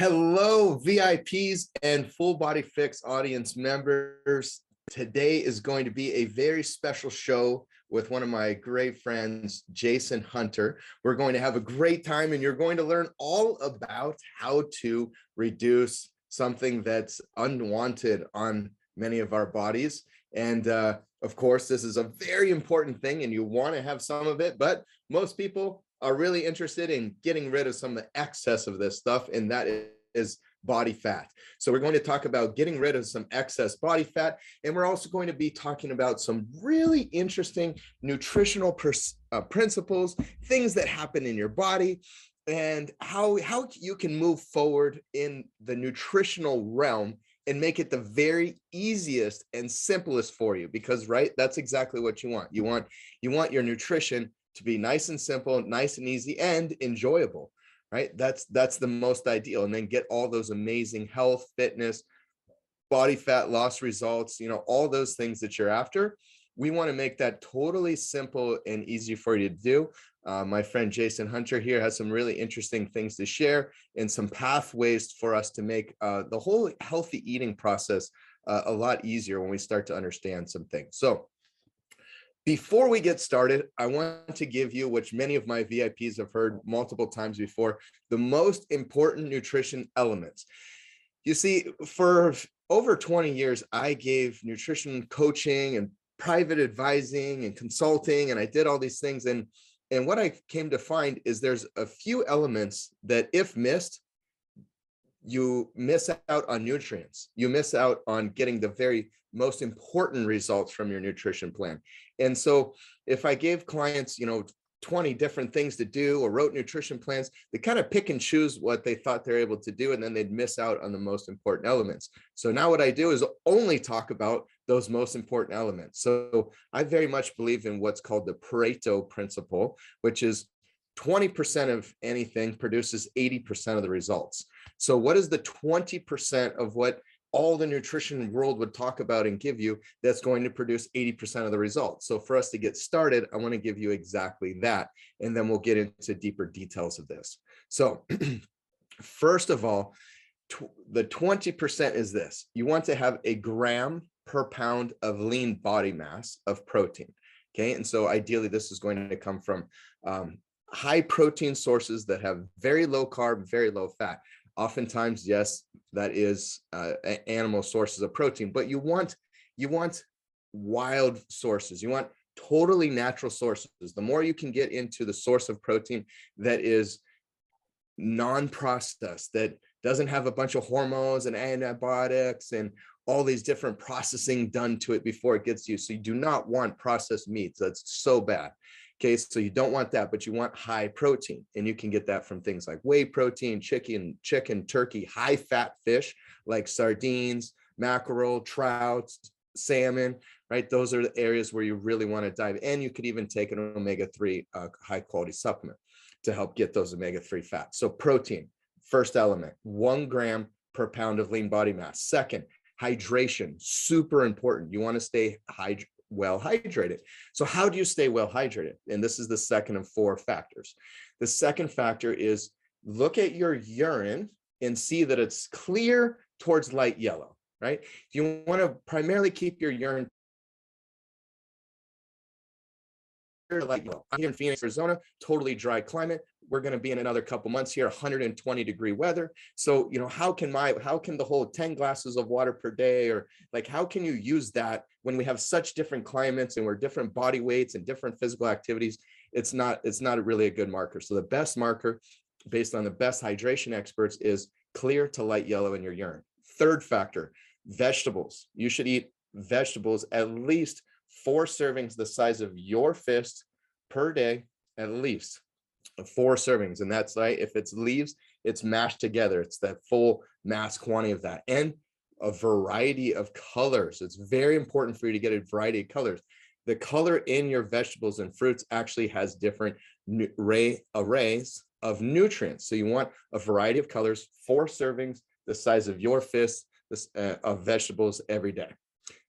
Hello, VIPs and Full Body Fix audience members. Today is going to be a very special show with one of my great friends, Jayson Hunter. We're going to have a great time and you're going to learn all about how to reduce something that's unwanted on many of our bodies. And of course, this is a very important thing and you want to have some of it, but most people are really interested in getting rid of some of the excess of this stuff, and that is body fat. So we're going to talk about getting rid of some excess body fat, and we're also going to be talking about some really interesting nutritional principles, things that happen in your body, and how you can move forward in the nutritional realm and make it the very easiest and simplest for you, because that's exactly what you want. You want your nutrition to be nice and simple, nice and easy, and enjoyable, right? That's the most ideal. And then get all those amazing health, fitness, body fat loss results, all those things that you're after. We want to make that totally simple and easy for you to do. My friend Jayson Hunter here has some really interesting things to share and some pathways for us to make the whole healthy eating process a lot easier when we start to understand some things. So before we get started, I want to give you, which many of my VIPs have heard multiple times before, the most important nutrition elements. You see, for over 20 years, I gave nutrition coaching and private advising and consulting, and I did all these things. And what I came to find is there's a few elements that, if missed, you miss out on nutrients. You miss out on getting the very most important results from your nutrition plan. And so if I gave clients, 20 different things to do or wrote nutrition plans, they kind of pick and choose what they thought they're able to do, and then they'd miss out on the most important elements. So now what I do is only talk about those most important elements. So I very much believe in what's called the Pareto principle, which is 20% of anything produces 80% of the results. So what is the 20% of what all the nutrition world would talk about and give you that's going to produce 80% of the results? So for us to get started, I want to give you exactly that, and then we'll get into deeper details of this. So first of all, the 20% is this. You want to have a gram per pound of lean body mass of protein. Okay, and so ideally this is going to come from high protein sources that have very low carb, very low fat. Oftentimes, yes, that is animal sources of protein, but you want wild sources. You want totally natural sources. The more you can get into the source of protein that is non-processed, that doesn't have a bunch of hormones and antibiotics and all these different processing done to it before it gets to you. So you do not want processed meats. That's so bad. Okay, so you don't want that, but you want high protein, and you can get that from things like whey protein, chicken, turkey, high fat fish like sardines, mackerel, trout, salmon, right? Those are the areas where you really want to dive. And you could even take an omega-3 high quality supplement to help get those omega-3 fats. So protein, first element, 1 gram per pound of lean body mass. Second, hydration, super important. You want to stay well hydrated. So how do you stay well hydrated? And this is the second of 4 factors. The second factor is look at your urine and see that it's clear towards light yellow, right? You want to primarily keep your urine light yellow. I'm here in Phoenix, Arizona, totally dry climate. We're going to be in another couple months here, 120-degree weather. So, how can the whole 10 glasses of water per day, or like, how can you use that when we have such different climates and we're different body weights and different physical activities? It's not really a good marker. So the best marker, based on the best hydration experts, is clear to light yellow in your urine. Third factor, vegetables. You should eat vegetables, at least 4 servings the size of your fist per day, at least 4 servings. And that's right. If it's leaves, it's mashed together. It's that full mass quantity of that. And a variety of colors. It's very important for you to get a variety of colors. The color in your vegetables and fruits actually has different arrays of nutrients. So you want a variety of colors, 4 servings the size of your fist of vegetables every day.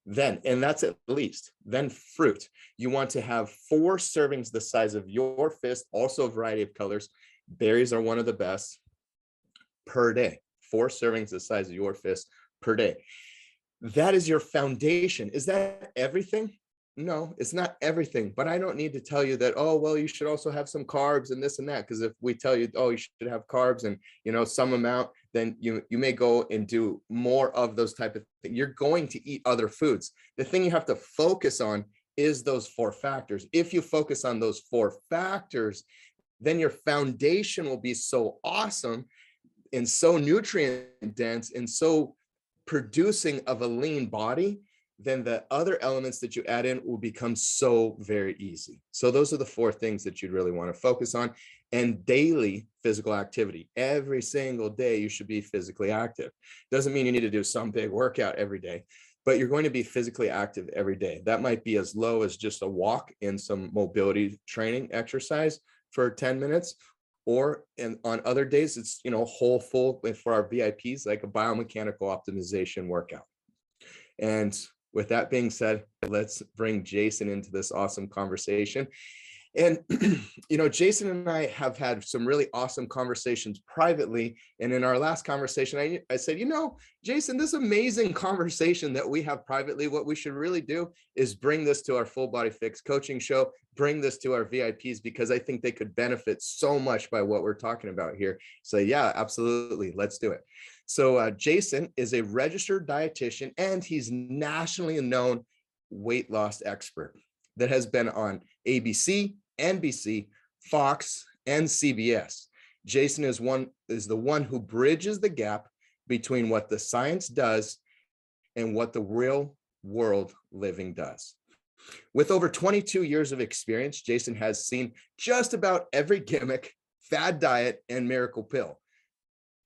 Then, and that's at least, then fruit. You want to have 4 servings the size of your fist, also a variety of colors. Berries are one of the best, per day. 4 servings the size of your fist per day. That is your foundation. Is that everything? No, it's not everything, but I don't need to tell you that, oh, well, you should also have some carbs and this and that. Because if we tell you, oh, you should have carbs and, some amount, then you may go and do more of those type of things. You're going to eat other foods. The thing you have to focus on is those 4 factors. If you focus on those 4 factors, then your foundation will be so awesome and so nutrient dense and so producing of a lean body, then the other elements that you add in will become so very easy. So those are the 4 things that you'd really want to focus on. And daily physical activity. Every single day you should be physically active. Doesn't mean you need to do some big workout every day, but you're going to be physically active every day. That might be as low as just a walk and some mobility training exercise for 10 minutes. Or on other days, it's, whole full for our VIPs, like a biomechanical optimization workout. And with that being said, let's bring Jayson into this awesome conversation. And, Jayson and I have had some really awesome conversations privately. And in our last conversation, I said, Jayson, this amazing conversation that we have privately, what we should really do is bring this to our Full Body Fix coaching show, bring this to our VIPs, because I think they could benefit so much by what we're talking about here. So yeah, absolutely. Let's do it. So Jayson is a registered dietitian, and he's nationally known weight loss expert that has been on ABC, NBC, Fox, and CBS. Jayson is the one who bridges the gap between what the science does and what the real world living does. With over 22 years of experience, Jayson has seen just about every gimmick, fad diet, and miracle pill.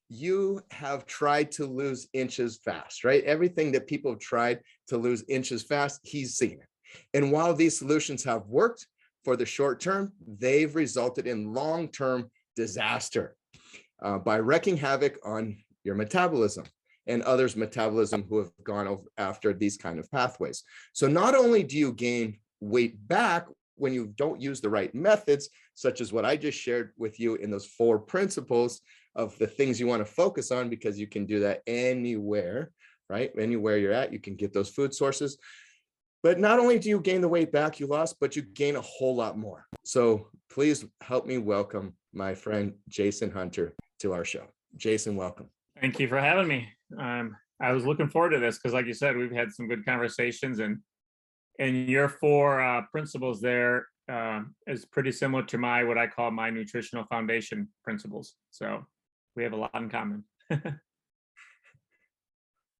You have tried to lose inches fast, right? Everything that people have tried to lose inches fast, he's seen it. And while these solutions have worked for the short term, they've resulted in long-term disaster by wreaking havoc on your metabolism and others' metabolism who have gone after these kind of pathways. So not only do you gain weight back when you don't use the right methods, such as what I just shared with you in those 4 principles of the things you want to focus on, because you can do that anywhere, right? Anywhere you're at, you can get those food sources. But not only do you gain the weight back you lost, but you gain a whole lot more. So please help me welcome my friend Jayson Hunter to our show. Jayson, welcome. Thank you for having me. I was looking forward to this because, like you said, we've had some good conversations, and your 4 principles there is pretty similar to what I call my nutritional foundation principles. So we have a lot in common.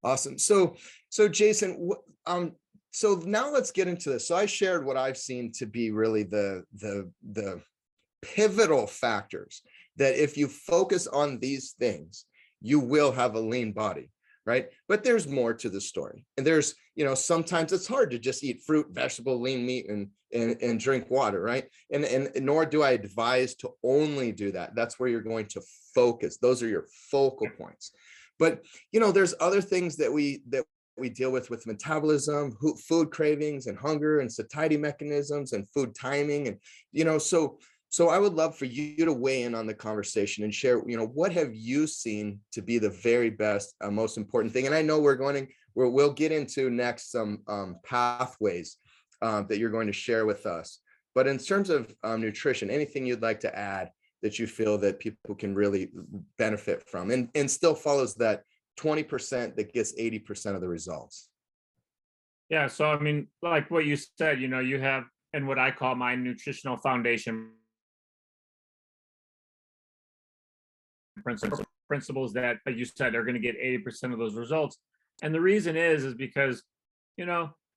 Awesome. So Jayson, so now let's get into this. So I shared what I've seen to be really the pivotal factors that if you focus on these things, you will have a lean body, right? But there's more to the story. And there's, sometimes it's hard to just eat fruit, vegetable, lean meat, and drink water, right? And nor do I advise to only do that. That's where you're going to focus. Those are your focal points. But, there's other things that we deal with metabolism, food cravings and hunger and satiety mechanisms and food timing. And, so I would love for you to weigh in on the conversation and share, what have you seen to be the very best, most important thing? And I know we'll get into next some pathways that you're going to share with us. But in terms of nutrition, anything you'd like to add that you feel that people can really benefit from and still follows that 20% that gets 80% of the results? Yeah. So, I mean, like what you said, you have, and what I call my nutritional foundation principles that, like you said, are going to get 80% of those results. And the reason is because,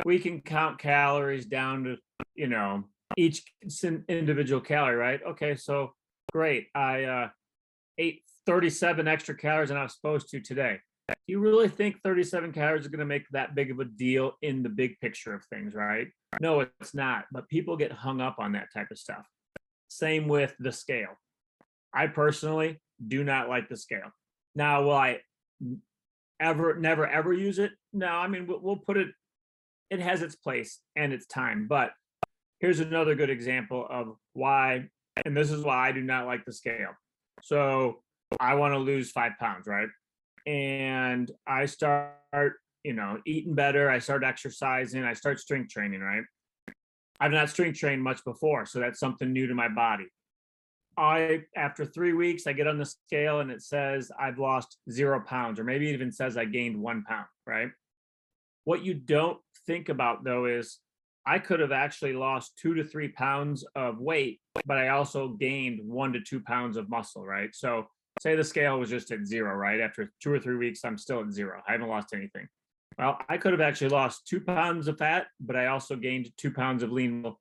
we can count calories down to, each individual calorie, right? Okay. So great. I ate 37 extra calories than I was supposed to today. Do you really think 37 calories is going to make that big of a deal in the big picture of things, right? No, it's not. But people get hung up on that type of stuff. Same with the scale. I personally do not like the scale. Now, will I never, ever use it? No, I mean, we'll put it has its place and its time. But here's another good example of why, and this is why I do not like the scale. So I want to lose 5 pounds, right? and I start, eating better. I start exercising. I start strength training, right? I've not strength trained much before, so that's something new to my body. After 3 weeks, I get on the scale and it says I've lost 0 pounds, or maybe it even says I gained 1 pound, right? What you don't think about though is I could have actually lost 2 to 3 pounds of weight, but I also gained 1 to 2 pounds of muscle, right? So say the scale was just at zero, right? After 2 or 3 weeks, I'm still at zero. I haven't lost anything. Well, I could have actually lost 2 pounds of fat, but I also gained 2 pounds of lean muscle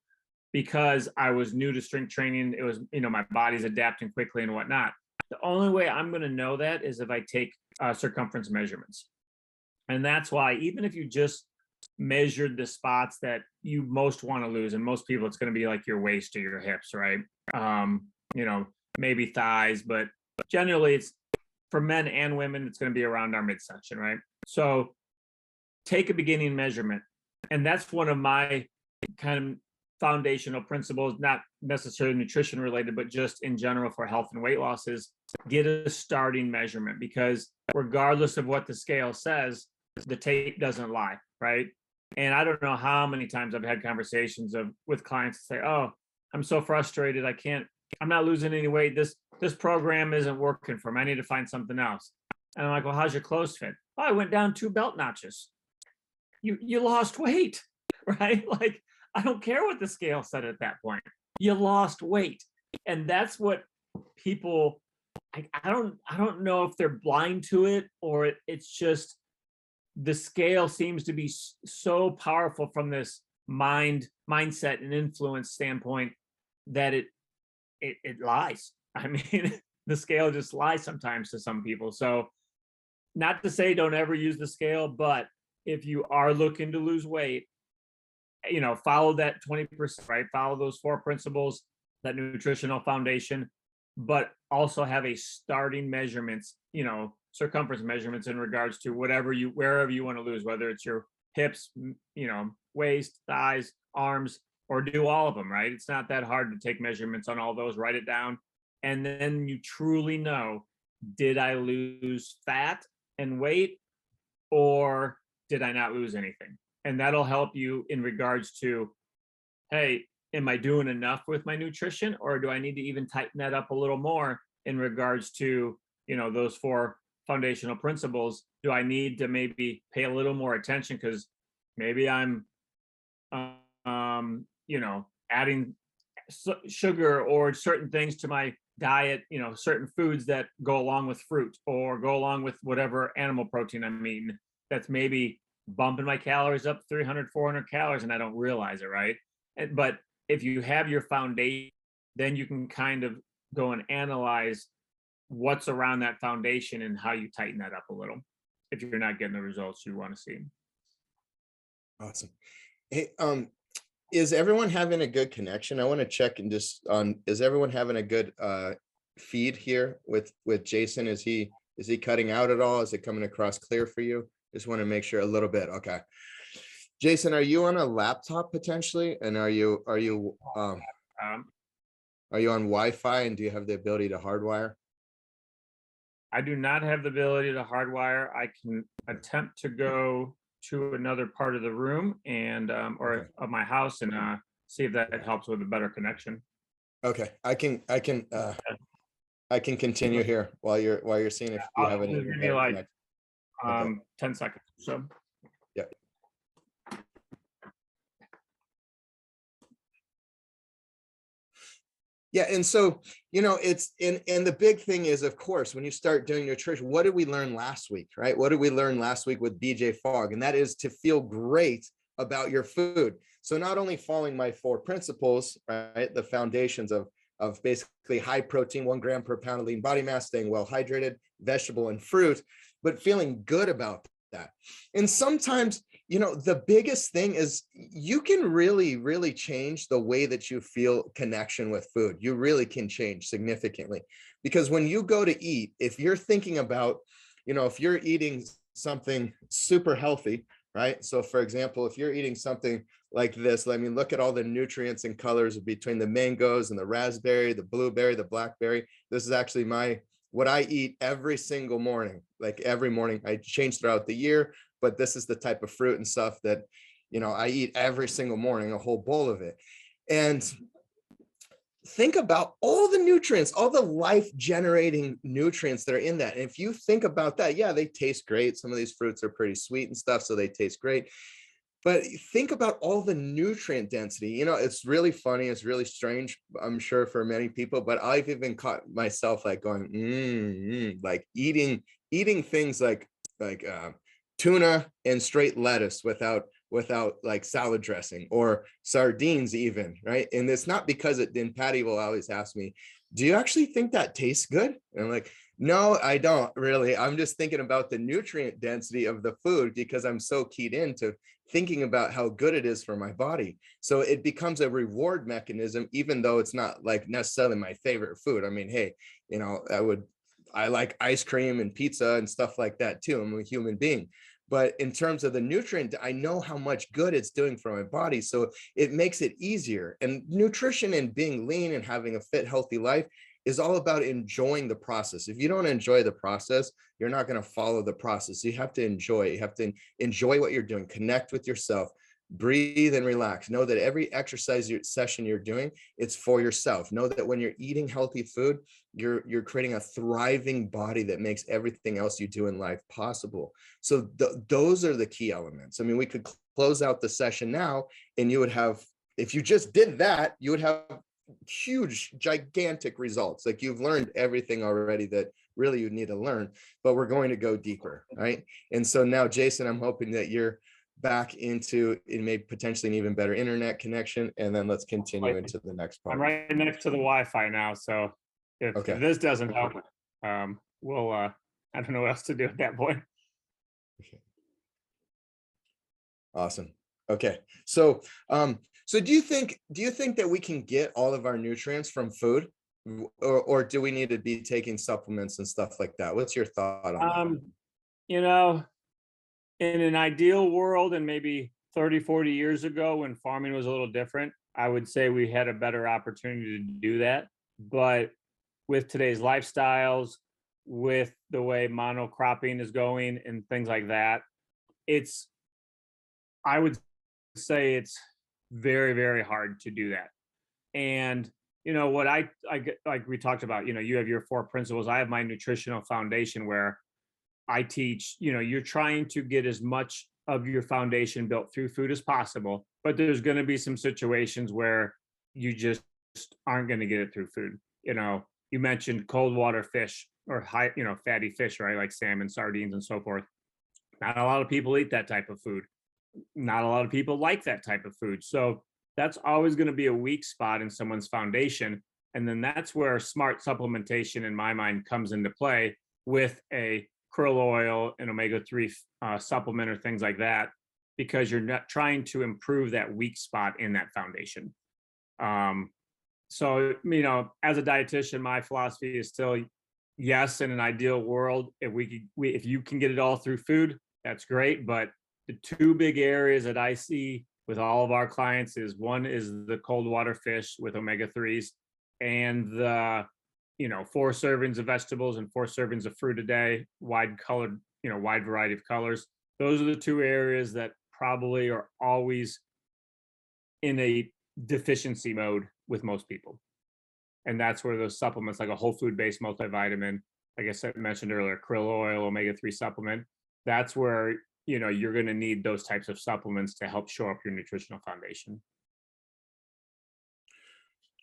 because I was new to strength training. It was, my body's adapting quickly and whatnot. The only way I'm going to know that is if I take circumference measurements. And that's why, even if you just measured the spots that you most want to lose, and most people, it's going to be like your waist or your hips, right? Maybe thighs, but generally it's for men and women, it's going to be around our midsection, right? So take a beginning measurement. And that's one of my kind of foundational principles, not necessarily nutrition related, but just in general for health and weight loss, is get a starting measurement, because regardless of what the scale says, the tape doesn't lie, right? And I don't know how many times I've had conversations with clients say, "Oh, I'm so frustrated. I'm not losing any weight. This program isn't working for me. I need to find something else." And I'm like, "Well, how's your clothes fit?" "Oh, I went down 2 belt notches." You lost weight, right? Like, I don't care what the scale said at that point. You lost weight. And that's what people, I don't know if they're blind to it, or it's just the scale seems to be so powerful from this mindset and influence standpoint that it lies. I mean, the scale just lies sometimes to some people. So not to say don't ever use the scale, but if you are looking to lose weight, follow that 20%, right? Follow those 4 principles, that nutritional foundation, but also have a starting measurements, circumference measurements in regards to wherever you want to lose, whether it's your hips, waist, thighs, arms, or do all of them, right? It's not that hard to take measurements on all those, write it down. And then you truly know, did I lose fat and weight, or did I not lose anything? And that'll help you in regards to, hey, am I doing enough with my nutrition, or do I need to even tighten that up a little more in regards to, those 4 foundational principles? Do I need to maybe pay a little more attention because maybe I'm, adding sugar or certain things to my diet, certain foods that go along with fruit or go along with whatever animal protein I'm eating, that's maybe bumping my calories up 300, 400 calories, and I don't realize it, right? But if you have your foundation, then you can kind of go and analyze what's around that foundation and how you tighten that up a little if you're not getting the results you want to see. Awesome. Hey, is everyone having a good connection? I want to check and just is everyone having a good feed here with Jayson? Is he cutting out at all? Is it coming across clear for you? Just want to make sure a little bit. Okay. Jayson, are you on a laptop potentially? And are you on Wi-Fi, and do you have the ability to hardwire? I do not have the ability to hardwire. I can attempt to go to another part of the room and or of my house and see if that helps with a better connection. Okay, I can continue here while you're seeing if you have any. Give me like 10 seconds. So yeah. Yeah, and so it's and the big thing is, of course, when you start doing nutrition, what did we learn last week, right? What did we learn last week with BJ Fogg? And that is to feel great about your food. So not only following my 4 principles, right, the foundations of basically high protein, 1 gram per pound of lean body mass, staying well hydrated, vegetable and fruit, but feeling good about that. And sometimes, the biggest thing is you can really, really change the way that you feel connection with food. You really can change significantly, because when you go to eat, if you're thinking about, if you're eating something super healthy, right? So for example, if you're eating something like this, look at all the nutrients and colors between the mangoes and the raspberry, the blueberry, the blackberry. This is actually my what I eat every single morning. Like every morning, I change throughout the year, but this is the type of fruit and stuff that, I eat every single morning, a whole bowl of it. And think about all the nutrients, all the life generating nutrients that are in that. And if you think about that, yeah, they taste great. Some of these fruits are pretty sweet and stuff, so they taste great. But think about all the nutrient density. It's really funny. It's really strange, I'm sure, for many people, but I've even caught myself like going, like eating things like tuna and straight lettuce without like salad dressing, or sardines even, right? And it's not because then Patty will always ask me, do you actually think that tastes good? And I'm like, no, I don't really. I'm just thinking about the nutrient density of the food because I'm so keyed into thinking about how good it is for my body. So it becomes a reward mechanism, even though it's not like necessarily my favorite food. I mean, hey, I like ice cream and pizza and stuff like that too. I'm a human being. But in terms of the nutrient, I know how much good it's doing for my body. So it makes it easier. And nutrition and being lean and having a fit, healthy life is all about enjoying the process. If you don't enjoy the process, you're not going to follow the process. You have to enjoy it. You have to enjoy what you're doing, connect with yourself, breathe and relax. Know that every exercise session you're doing, it's for yourself. Know that when you're eating healthy food, you're creating a thriving body that makes everything else you do in life possible. So those are the key elements. I mean, we could close out the session now, and you would have, if you just did that, you would have huge, gigantic results. Like you've learned everything already that really you need to learn, but we're going to go deeper, right? And so now, Jayson, I'm hoping that you're back into it, maybe potentially an even better internet connection, and then let's continue into the next part. I'm right next to the Wi-Fi now, so if this doesn't help, we'll I don't know what else to do at that point. Okay. Awesome. Okay, so so do you think that we can get all of our nutrients from food, or do we need to be taking supplements and stuff like that? What's your thought on that? In an ideal world, and maybe 30, 40 years ago when farming was a little different, I would say we had a better opportunity to do that. But with today's lifestyles, with the way monocropping is going and things like that, I would say it's very, very hard to do that. And what I get, like we talked about, you have your 4 principles. I have my nutritional foundation where I teach, you're trying to get as much of your foundation built through food as possible, but there's going to be some situations where you just aren't going to get it through food. You mentioned cold water fish or high, fatty fish, right? Like salmon, sardines, and so forth. Not a lot of people eat that type of food. Not a lot of people like that type of food. So that's always going to be a weak spot in someone's foundation. And then that's where smart supplementation, in my mind, comes into play with a krill oil and omega-3 supplement or things like that, because you're not trying to improve that weak spot in that foundation. So, as a dietitian, my philosophy is still, yes, in an ideal world, if you can get it all through food, that's great. But the 2 big areas that I see with all of our clients is, one is the cold water fish with omega-3s, and the 4 servings of vegetables and 4 servings of fruit a day, wide variety of colors. Those are the 2 areas that probably are always in a deficiency mode with most people. And that's where those supplements, like a whole food based multivitamin, like I said, mentioned earlier, krill oil, omega-3 supplement, that's where, you're going to need those types of supplements to help shore up your nutritional foundation.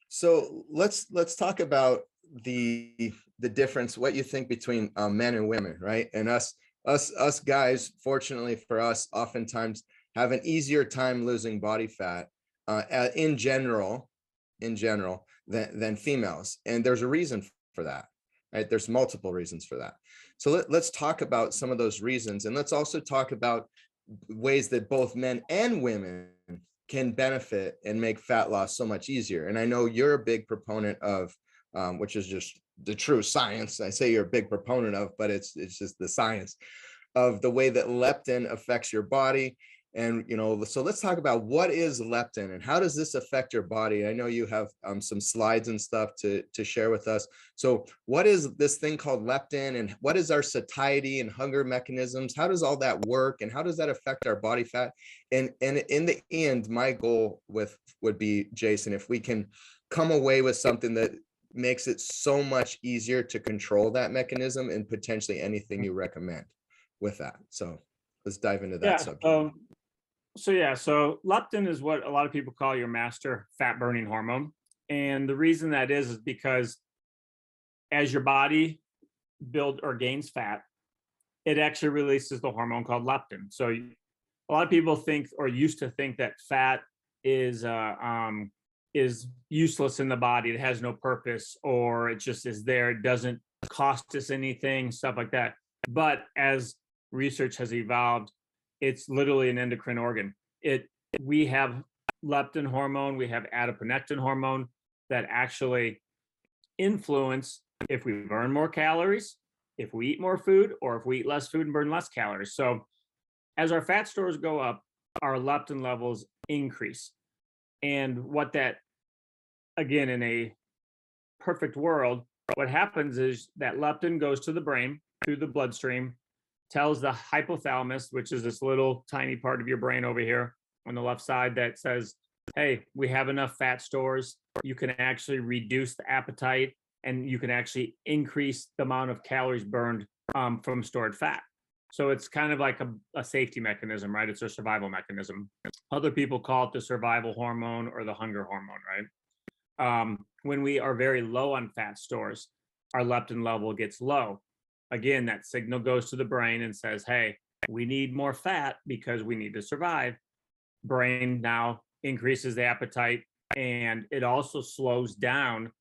So let's talk about the difference, what you think between men and women, right? And us guys, fortunately for us, oftentimes have an easier time losing body fat in general than females, and there's a reason for that, right? There's multiple reasons for that. So let's talk about some of those reasons, and let's also talk about ways that both men and women can benefit and make fat loss so much easier. And I know you're a big proponent of, which is just the true science. I say you're a big proponent of, but it's just the science of the way that leptin affects your body And, so let's talk about what is leptin and how does this affect your body? I know you have some slides and stuff to share with us. So what is this thing called leptin, and what is our satiety and hunger mechanisms? How does all that work, and how does that affect our body fat? And in the end, my goal would be, Jayson, if we can come away with something that makes it so much easier to control that mechanism, and potentially anything you recommend with that. So let's dive into that subject. So leptin is what a lot of people call your master fat burning hormone. And the reason that is because as your body builds or gains fat, it actually releases the hormone called leptin. So a lot of people think, or used to think, that fat is useless in the body. It has no purpose, or it just is there. It doesn't cost us anything, stuff like that. But as research has evolved, it's literally an endocrine organ. We have leptin hormone, we have adiponectin hormone that actually influence if we burn more calories, if we eat more food, or if we eat less food and burn less calories. So as our fat stores go up, our leptin levels increase. And what that, again, in a perfect world, what happens is that leptin goes to the brain through the bloodstream, tells the hypothalamus, which is this little tiny part of your brain over here on the left side, that says, hey, we have enough fat stores. You can actually reduce the appetite, and you can actually increase the amount of calories burned from stored fat. So it's kind of like a safety mechanism, right? It's a survival mechanism. Other people call it the survival hormone or the hunger hormone, right? When we are very low on fat stores, our leptin level gets low. Again, that signal goes to the brain and says, hey, we need more fat because we need to survive. Brain now increases the appetite, and it also slows down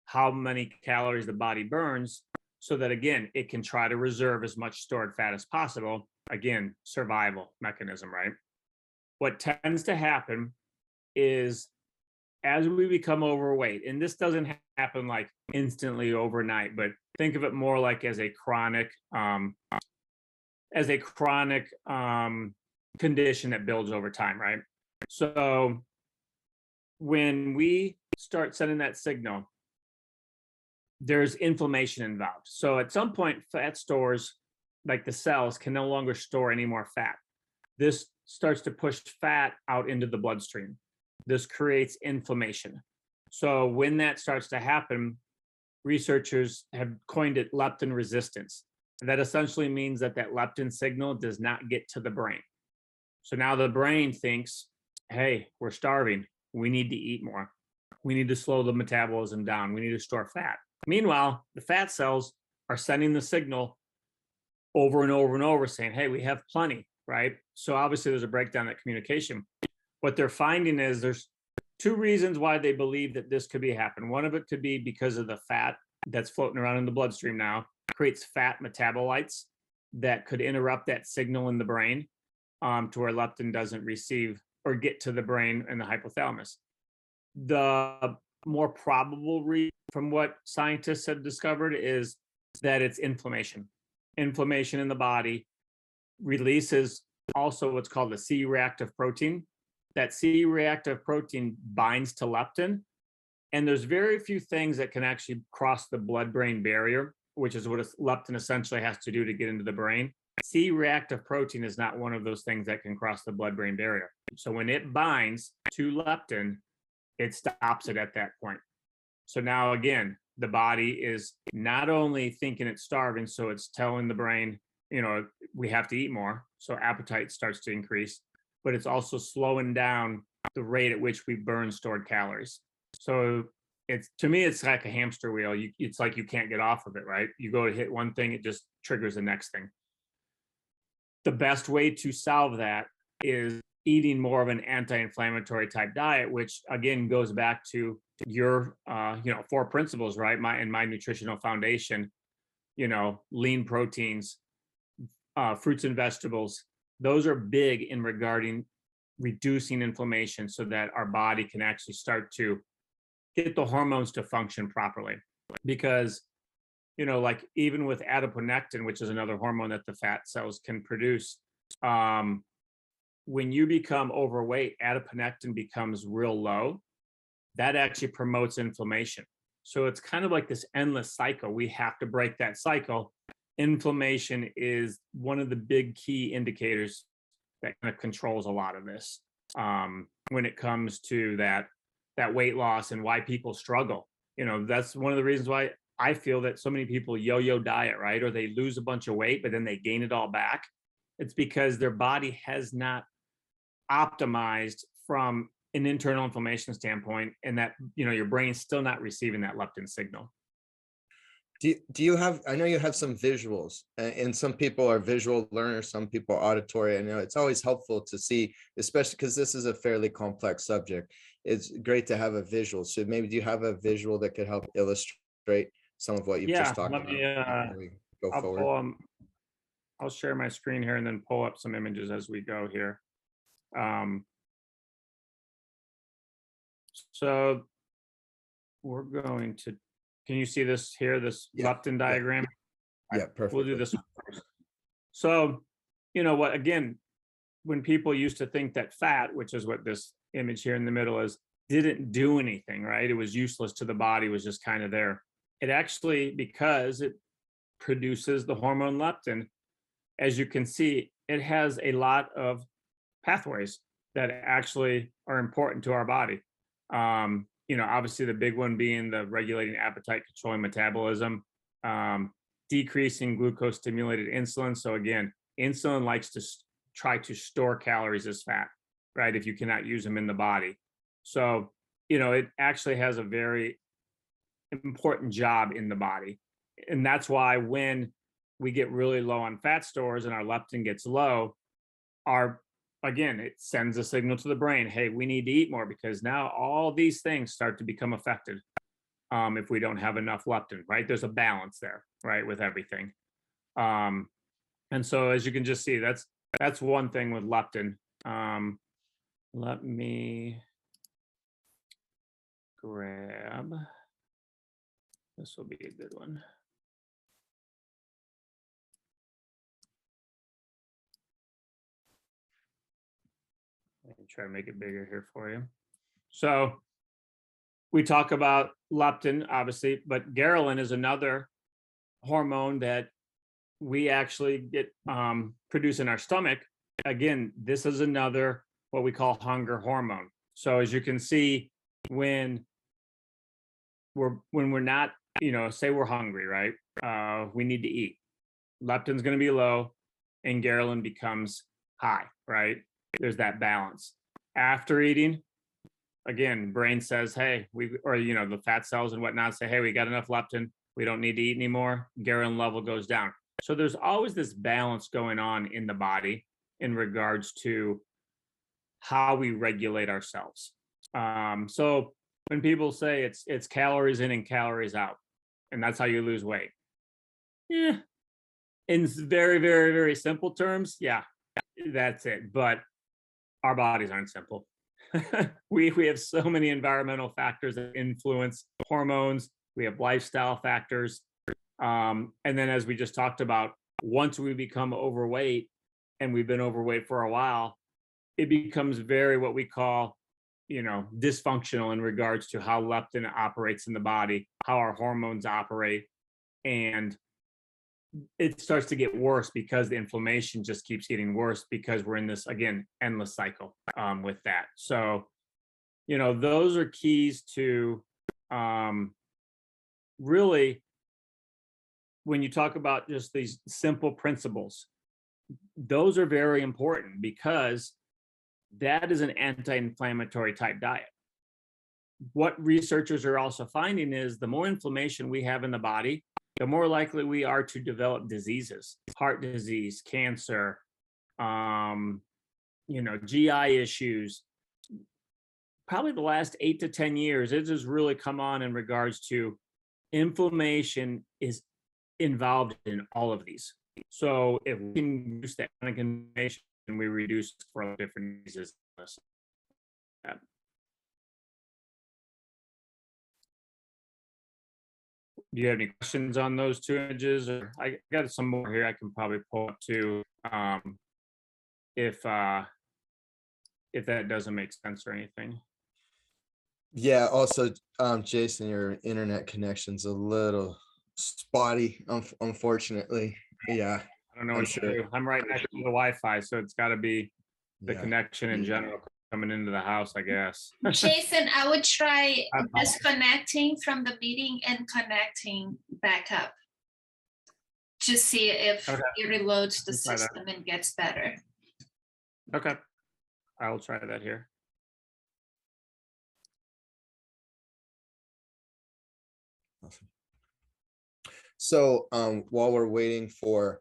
how many calories the body burns, so that, again, it can try to reserve as much stored fat as possible. Again, survival mechanism, right? What tends to happen is, as we become overweight, and this doesn't happen like instantly overnight, but think of it more like as a chronic condition that builds over time, right? So when we start sending that signal, there's inflammation involved. So at some point, fat stores, like the cells, can no longer store any more fat. This starts to push fat out into the bloodstream. This creates inflammation. So when that starts to happen, researchers have coined it leptin resistance. And that essentially means that leptin signal does not get to the brain. So now the brain thinks, hey, we're starving. We need to eat more. We need to slow the metabolism down. We need to store fat. Meanwhile, the fat cells are sending the signal over and over and over saying, hey, we have plenty, right? So obviously there's a breakdown in that communication. What they're finding is there's two reasons why they believe that this could be happening. One of it could be because of the fat that's floating around in the bloodstream now creates fat metabolites that could interrupt that signal in the brain to where leptin doesn't receive or get to the brain and the hypothalamus. The more probable reason, from what scientists have discovered, is that it's inflammation. Inflammation in the body releases also what's called the C-reactive protein. That C-reactive protein binds to leptin, and there's very few things that can actually cross the blood-brain barrier, which is what leptin essentially has to do to get into the brain. C-reactive protein is not one of those things that can cross the blood-brain barrier. So when it binds to leptin, it stops it at that point. So now, again, the body is not only thinking it's starving, so it's telling the brain, we have to eat more. So appetite starts to increase, but it's also slowing down the rate at which we burn stored calories. So to me, it's like a hamster wheel. It's like you can't get off of it, right? You go to hit one thing, it just triggers the next thing. The best way to solve that is eating more of an anti-inflammatory type diet, which again goes back to your 4 principles, right? My nutritional foundation, lean proteins, fruits and vegetables. Those are big in regarding reducing inflammation so that our body can actually start to get the hormones to function properly. Because like even with adiponectin, which is another hormone that the fat cells can produce, when you become overweight, adiponectin becomes real low. That actually promotes inflammation. So it's kind of like this endless cycle. We have to break that cycle. Inflammation is one of the big key indicators that kind of controls a lot of this, when it comes to that weight loss and why people struggle. That's one of the reasons why I feel that so many people yo-yo diet, right? Or they lose a bunch of weight, but then they gain it all back. It's because their body has not optimized from an internal inflammation standpoint, and that your brain's still not receiving that leptin signal. Do you have, I know you have some visuals, and some people are visual learners, some people are auditory. I know it's always helpful to see, especially because this is a fairly complex subject. It's great to have a visual. So maybe do you have a visual that could help illustrate some of what you've just talked Let about me before we go I'll forward? pull I'll share my screen here and then pull up some images as we go here. So we're going to, can you see this here, this Yeah, leptin diagram? yeah, perfect. We'll do this one first. So, what, again, when people used to think that fat, which is what this image here in the middle is, didn't do anything, right? It was useless to the body, was just kind of there. It actually, because it produces the hormone leptin, as you can see, it has a lot of pathways that actually are important to our body. Obviously the big one being the regulating appetite, controlling metabolism, decreasing glucose stimulated insulin. So again, insulin likes to try to store calories as fat, right? If you cannot use them in the body. So, it actually has a very important job in the body. And that's why when we get really low on fat stores and our leptin gets low, again, it sends a signal to the brain, hey, we need to eat more, because now all these things start to become affected if we don't have enough leptin, right? There's a balance there, right, with everything. And so as you can just see, that's one thing with leptin. Let me grab, this will be a good one. Let me try to make it bigger here for you. So we talk about leptin, obviously, but ghrelin is another hormone that we actually get produce in our stomach. Again, this is another what we call hunger hormone. So as you can see, when we're not, say we're hungry, right? We need to eat. Leptin's going to be low, and ghrelin becomes high, right? There's that balance. After eating, again, brain says, hey, the fat cells and whatnot say, hey, we got enough leptin. We don't need to eat anymore. Ghrelin level goes down. So there's always this balance going on in the body in regards to how we regulate ourselves. So when people say it's calories in and calories out, and that's how you lose weight. Yeah. In very, very, very simple terms, yeah, that's it. But our bodies aren't simple. we have so many environmental factors that influence hormones. We have lifestyle factors. And then as we just talked about, once we become overweight and we've been overweight for a while, it becomes very what we call, dysfunctional in regards to how leptin operates in the body, how our hormones operate. And it starts to get worse because the inflammation just keeps getting worse because we're in this, again, endless cycle with that. So, those are keys to really, when you talk about just these simple principles, those are very important because that is an anti-inflammatory type diet. What researchers are also finding is the more inflammation we have in the body, the more likely we are to develop diseases, heart disease, cancer, GI issues. Probably the last 8 to 10 years, it has really come on in regards to inflammation is involved in all of these. So if we can reduce that chronic inflammation, we reduce for different diseases. Do you have any questions on those two images? Or I got some more here I can probably pull up too. If if that doesn't make sense or anything. Yeah. Also, Jason, your internet connection's a little spotty, unfortunately. Yeah, I don't know I'm what to sure. do. I'm right next to the Wi-Fi, so it's got to be the Yeah. connection in general coming into the house, I guess. Jason, I would try I'm- disconnecting from the meeting and connecting back up. Just see if Okay. it reloads the Let's try that. system and gets better. Okay, I'll try that here. Awesome. So while we're waiting for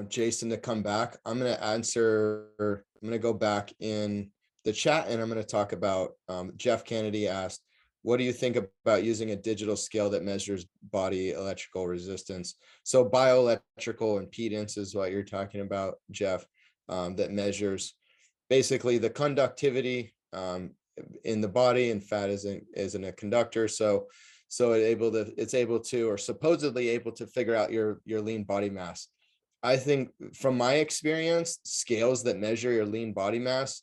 Jason to come back, I'm going to go back in the chat and I'm going to talk about Jeff Kennedy asked, what do you think about using a digital scale that measures body electrical resistance? So bioelectrical impedance is what you're talking about, Jeff, that measures basically the conductivity in the body, and fat isn't a conductor. So it's able to, or supposedly able to, figure out your lean body mass. I think from my experience, scales that measure your lean body mass,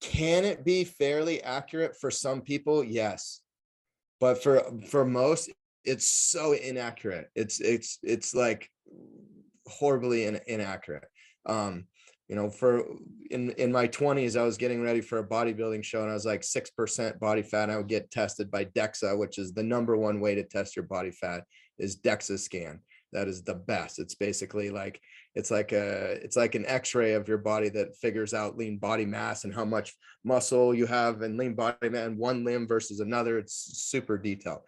can it be fairly accurate for some people? Yes. But for most, it's so inaccurate. It's like horribly inaccurate. You know, in my 20s, I was getting ready for a bodybuilding show and I was like 6% body fat. And I would get tested by DEXA, which is the #1 way to test your body fat, is DEXA scan. That is the best. It's basically like, it's like an x-ray of your body that figures out lean body mass and how much muscle you have and lean body mass in one limb versus another. It's super detailed.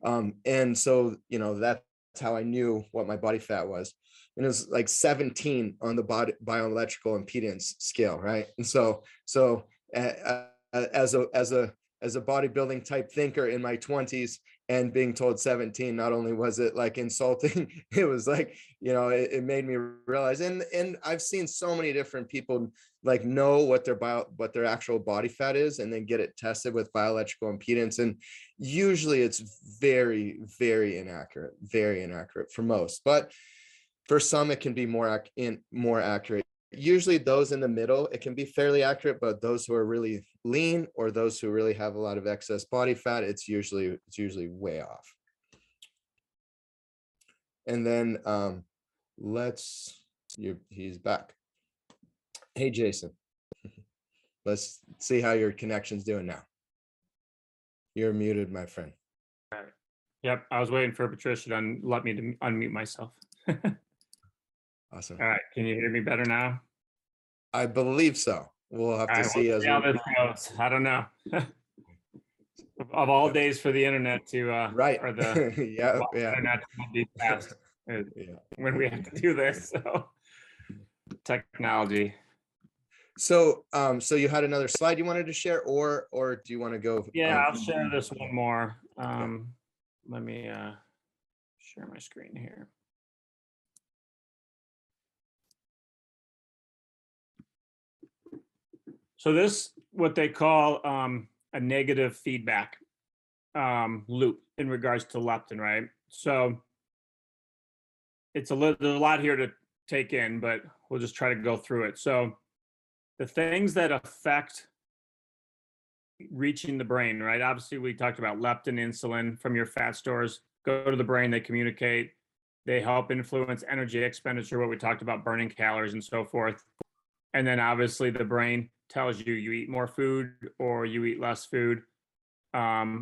And so, you know, that's how I knew what my body fat was. And it was like 17 on the bioelectrical impedance scale, right? And so as a bodybuilding type thinker in my 20s and being told 17, not only was it like insulting, it was like, you know, it made me realize, and I've seen so many different people like know what their actual body fat is and then get it tested with bioelectrical impedance. And usually it's very, very inaccurate for most, but for some, it can be more accurate. Usually those in the middle, it can be fairly accurate, but those who are really lean or those who really have a lot of excess body fat, it's usually way off. And then he's back. Hey, Jason, let's see how your connection's doing now. You're muted, my friend. All right. Yep, I was waiting for Patricia to let me to unmute myself. Awesome. All right, can you hear me better now? I believe so. We'll have to see how this goes. I don't know. Of all days for the internet to right, or the yeah internet to be fast when we have to do this. So technology. So so you had another slide you wanted to share, or do you want to go? Yeah, I'll share this one more. Let me share my screen here. So this, what they call a negative feedback loop in regards to leptin, right? So there's a lot here to take in, but we'll just try to go through it. So the things that affect reaching the brain, right? Obviously, we talked about leptin, insulin from your fat stores, go to the brain, they communicate, they help influence energy expenditure, what we talked about, burning calories and so forth. And then obviously the brain tells you eat more food or you eat less food.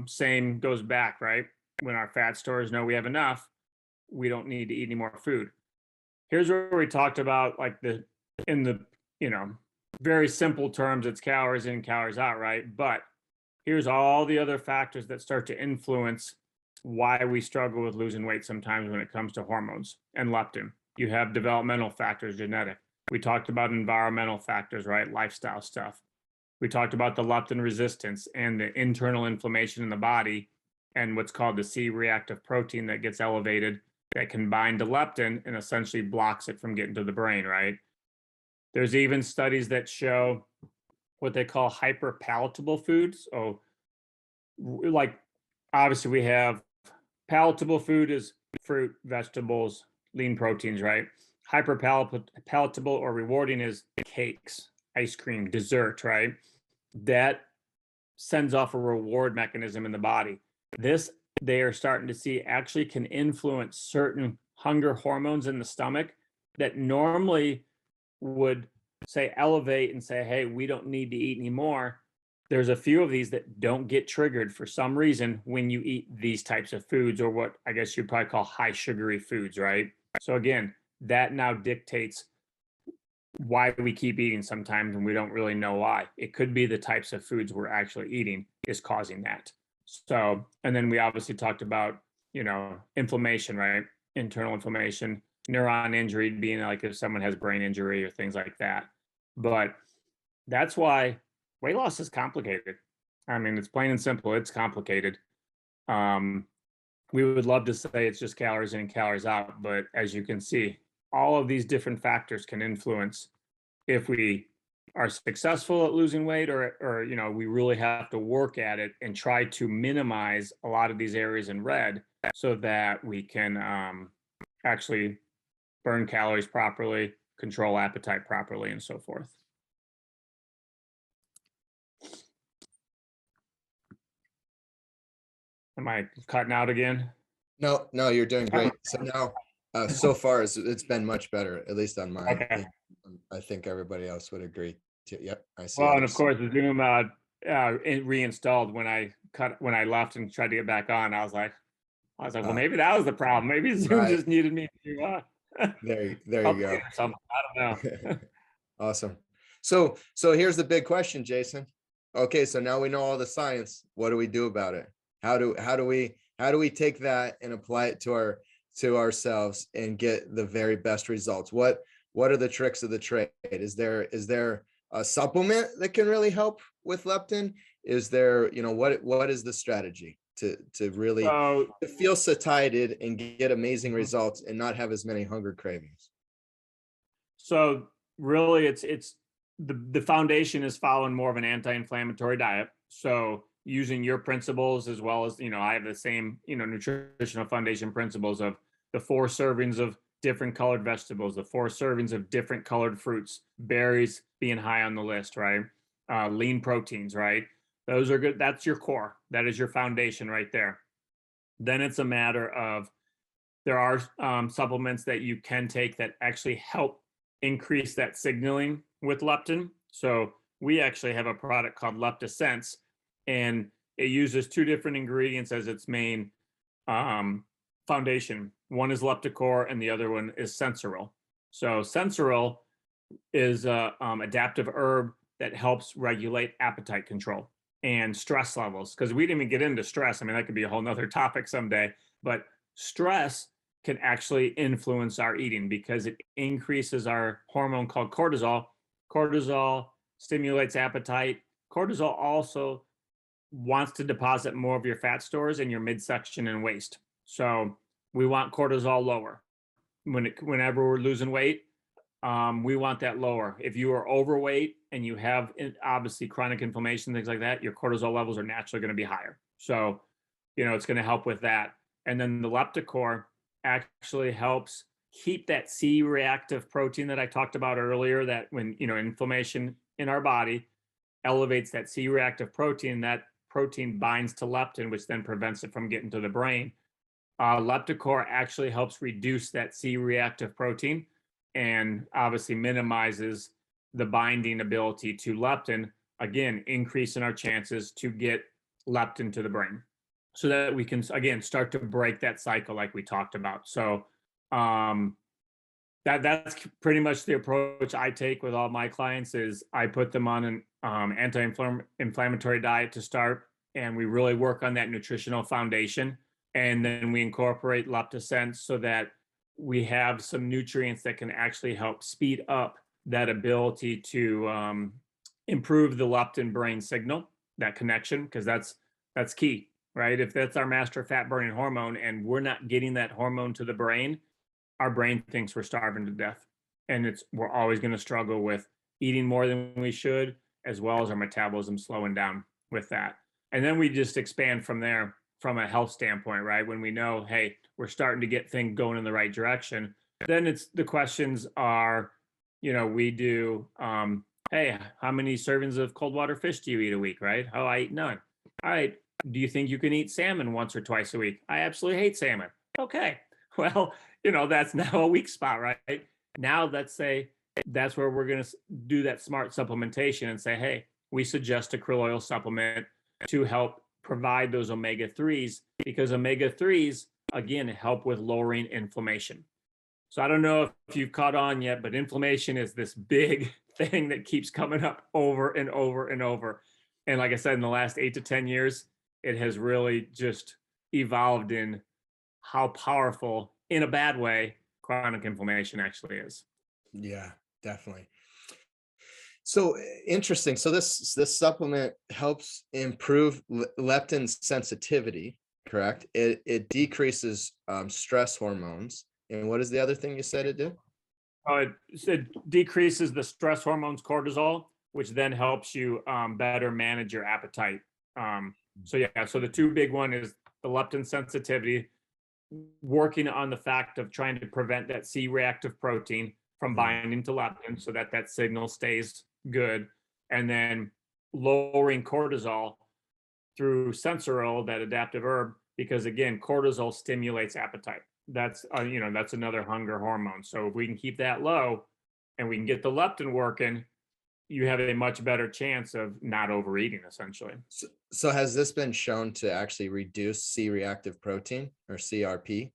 Same goes back, right? When our fat stores know we have enough, we don't need to eat any more food. Here's where we talked about like in the, you know, very simple terms, it's calories in, calories out, right? But here's all the other factors that start to influence why we struggle with losing weight sometimes when it comes to hormones and leptin. You have developmental factors, genetic. We talked about environmental factors, right? Lifestyle stuff. We talked about the leptin resistance and the internal inflammation in the body and what's called the C-reactive protein that gets elevated that can bind to leptin and essentially blocks it from getting to the brain, right? There's even studies that show what they call hyperpalatable foods. So like obviously we have palatable food is fruit, vegetables, lean proteins, right? Hyperpalatable or rewarding is cakes, ice cream, dessert, right? That sends off a reward mechanism in the body. This, they are starting to see, actually can influence certain hunger hormones in the stomach that normally would say elevate and say, hey, we don't need to eat anymore. There's a few of these that don't get triggered for some reason when you eat these types of foods, or what I guess you'd probably call high sugary foods, right? So again, that now dictates why we keep eating sometimes, and we don't really know why. It could be the types of foods we're actually eating is causing that. So, and then we obviously talked about, inflammation, right? Internal inflammation, neuron injury being like if someone has brain injury or things like that. But that's why weight loss is complicated. I mean, it's plain and simple. It's complicated. We would love to say it's just calories in and calories out, but as you can see, all of these different factors can influence if we are successful at losing weight, or we really have to work at it and try to minimize a lot of these areas in red so that we can actually burn calories properly, control appetite properly, and so forth. Am I cutting out again? No, you're doing great. So now, so far it's been much better, at least on mine. Okay. I think everybody else would agree too. Yep, I see. Well, and of course, the Zoom reinstalled when I left and tried to get back on. I was like, well, maybe that was the problem. Maybe Zoom just needed me to there you go. Something. I don't know. Awesome. So here's the big question, Jayson. Okay, so now we know all the science. What do we do about it? How do we take that and apply it to ourselves and get the very best results? What are the tricks of the trade? Is there a supplement that can really help with leptin? Is there, what is the strategy to really feel satiated and get amazing results and not have as many hunger cravings? So really it's the foundation is following more of an anti-inflammatory diet. So using your principles as well as, I have the same, nutritional foundation principles of the 4 servings of different colored vegetables, the 4 servings of different colored fruits, berries being high on the list, right? Lean proteins, right? Those are good. That's your core. That is your foundation right there. Then it's a matter of, there are supplements that you can take that actually help increase that signaling with leptin. So we actually have a product called Leptisense, and it uses 2 different ingredients as its main foundation. One is Lepticor and the other one is Sensoril. So Sensoril is a adaptive herb that helps regulate appetite control and stress levels. Because we didn't even get into stress. I mean, that could be a whole nother topic someday, but stress can actually influence our eating because it increases our hormone called cortisol. Cortisol stimulates appetite. Cortisol also wants to deposit more of your fat stores in your midsection and waist. So we want cortisol lower. Whenever we're losing weight, we want that lower. If you are overweight and you have obviously chronic inflammation, things like that, your cortisol levels are naturally going to be higher. So, it's going to help with that. And then the Lepticor actually helps keep that C-reactive protein that I talked about earlier, that when, inflammation in our body elevates that C-reactive protein, that protein binds to leptin, which then prevents it from getting to the brain. Lepticor actually helps reduce that C-reactive protein and obviously minimizes the binding ability to leptin, again, increasing our chances to get leptin to the brain so that we can, again, start to break that cycle like we talked about. So that's pretty much the approach I take with all my clients. Is I put them on an anti-inflammatory diet to start, and we really work on that nutritional foundation. And then we incorporate Leptisense so that we have some nutrients that can actually help speed up that ability to improve the leptin brain signal, that connection, because that's key, right? If that's our master fat burning hormone and we're not getting that hormone to the brain, our brain thinks we're starving to death. And we're always going to struggle with eating more than we should, as well as our metabolism slowing down with that. And then we just expand from there from a health standpoint, right? When we know, hey, we're starting to get things going in the right direction, then the questions are, we do Hey, how many servings of cold water fish do you eat a week, right? Oh, I eat none. All right. Do you think you can eat salmon once or twice a week? I absolutely hate salmon. Okay. Well, that's now a weak spot, right? Now let's say that's where we're going to do that smart supplementation and say, hey, we suggest a krill oil supplement to help provide those omega-3s, because omega-3s, again, help with lowering inflammation. So I don't know if you've caught on yet, but inflammation is this big thing that keeps coming up over and over and over. And like I said, in the last 8 to 10 years, it has really just evolved in how powerful, in a bad way, chronic inflammation actually is. Yeah, definitely. So interesting. So this supplement helps improve leptin sensitivity, correct? It decreases stress hormones. And what is the other thing you said it did? It decreases the stress hormones cortisol, which then helps you better manage your appetite. So the two big one is the leptin sensitivity, working on the fact of trying to prevent that C-reactive protein from binding to leptin so that signal stays good, and then lowering cortisol through sensoril, that adaptive herb, because again, cortisol stimulates appetite. That's that's another hunger hormone. So if we can keep that low and we can get the leptin working, you have a much better chance of not overeating, essentially. So has this been shown to actually reduce C-reactive protein or CRP?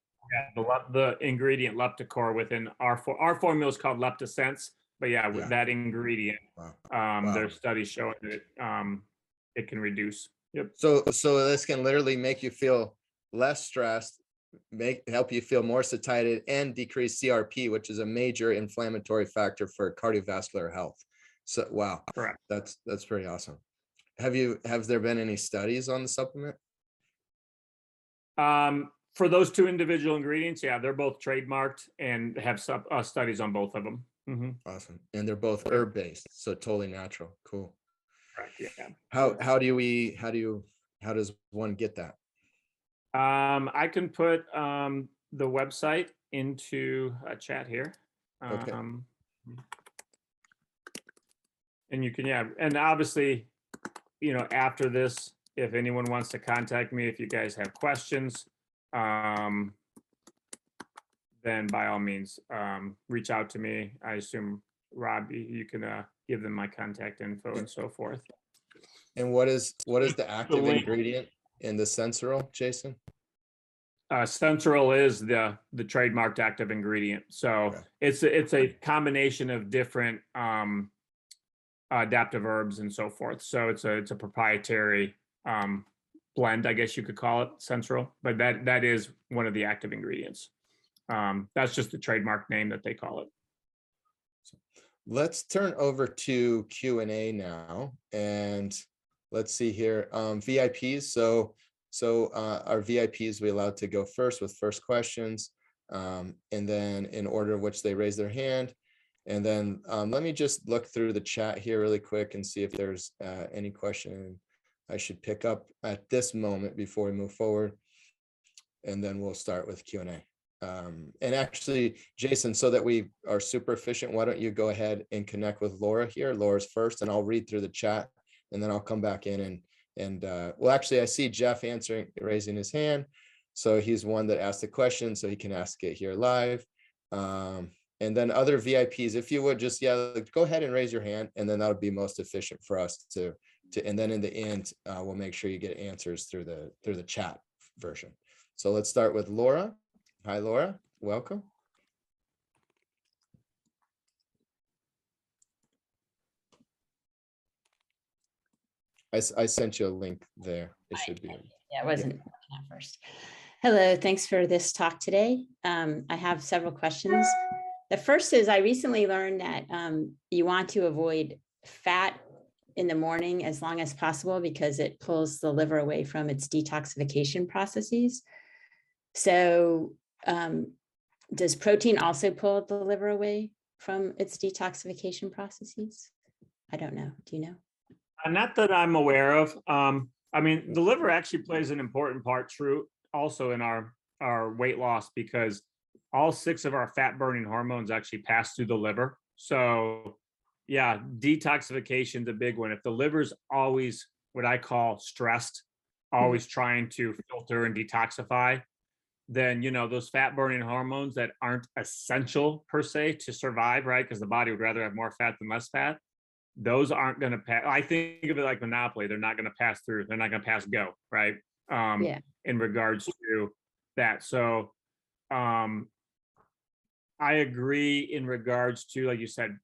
Yeah, the ingredient Lepticor within our formula is called Leptisense, but with that ingredient, there's studies showing that it can reduce. Yep. So this can literally make you feel less stressed, help you feel more satiated, and decrease CRP, which is a major inflammatory factor for cardiovascular health. So wow, correct. That's pretty awesome. Have there been any studies on the supplement? For those two individual ingredients, they're both trademarked and have studies on both of them. Mm-hmm. Awesome. And they're both herb based, so totally natural. Cool. Correct. Yeah. How does one get that? I can put the website into a chat here. Okay. And you can, and obviously, after this, if anyone wants to contact me, if you guys have questions, then by all means, reach out to me. I assume, Robbie, you can give them my contact info and so forth. And what is the active ingredient in the sensoril, Jayson? Sensoril is the trademarked active ingredient. So it's a combination of different adaptive herbs and so forth. So it's a proprietary blend, I guess you could call it, sensoril, but that is one of the active ingredients. That's just the trademark name that they call it. Let's turn over to Q&A now, and let's see here. VIPs. So our VIPs, we allowed to go first with first questions, and then in order of which they raise their hand. And then let me just look through the chat here really quick and see if there's any question I should pick up at this moment before we move forward. And then we'll start with Q&A. And actually, Jayson, so that we are super efficient, why don't you go ahead and connect with Laura here? Laura's first, and I'll read through the chat, and then I'll come back in and well, actually, I see Jeff raising his hand. So he's one that asked the question, so he can ask it here live. And then other VIPs, if you would just, go ahead and raise your hand, and then that'll be most efficient for us to and then in the end, we'll make sure you get answers through the chat version. So let's start with Laura. Hi, Laura. Welcome. I sent you a link there. It should be. Yeah, it wasn't working at first. Hello, thanks for this talk today. I have several questions. The first is, I recently learned that you want to avoid fat in the morning as long as possible because it pulls the liver away from its detoxification processes. So does protein also pull the liver away from its detoxification processes? I don't know. Do you know? Not that I'm aware of. I mean, the liver actually plays an important part, also in our weight loss, because all 6 of our fat burning hormones actually pass through the liver. So Yeah, detoxification's a big one. If the liver's always what I call stressed, always trying to filter and detoxify, then those fat burning hormones that aren't essential per se to survive, right? Because the body would rather have more fat than less fat. Those aren't going to pass. I think of it like Monopoly. They're not going to pass through. They're not going to pass go, right? Yeah. In regards to that. So I agree in regards to, like you said,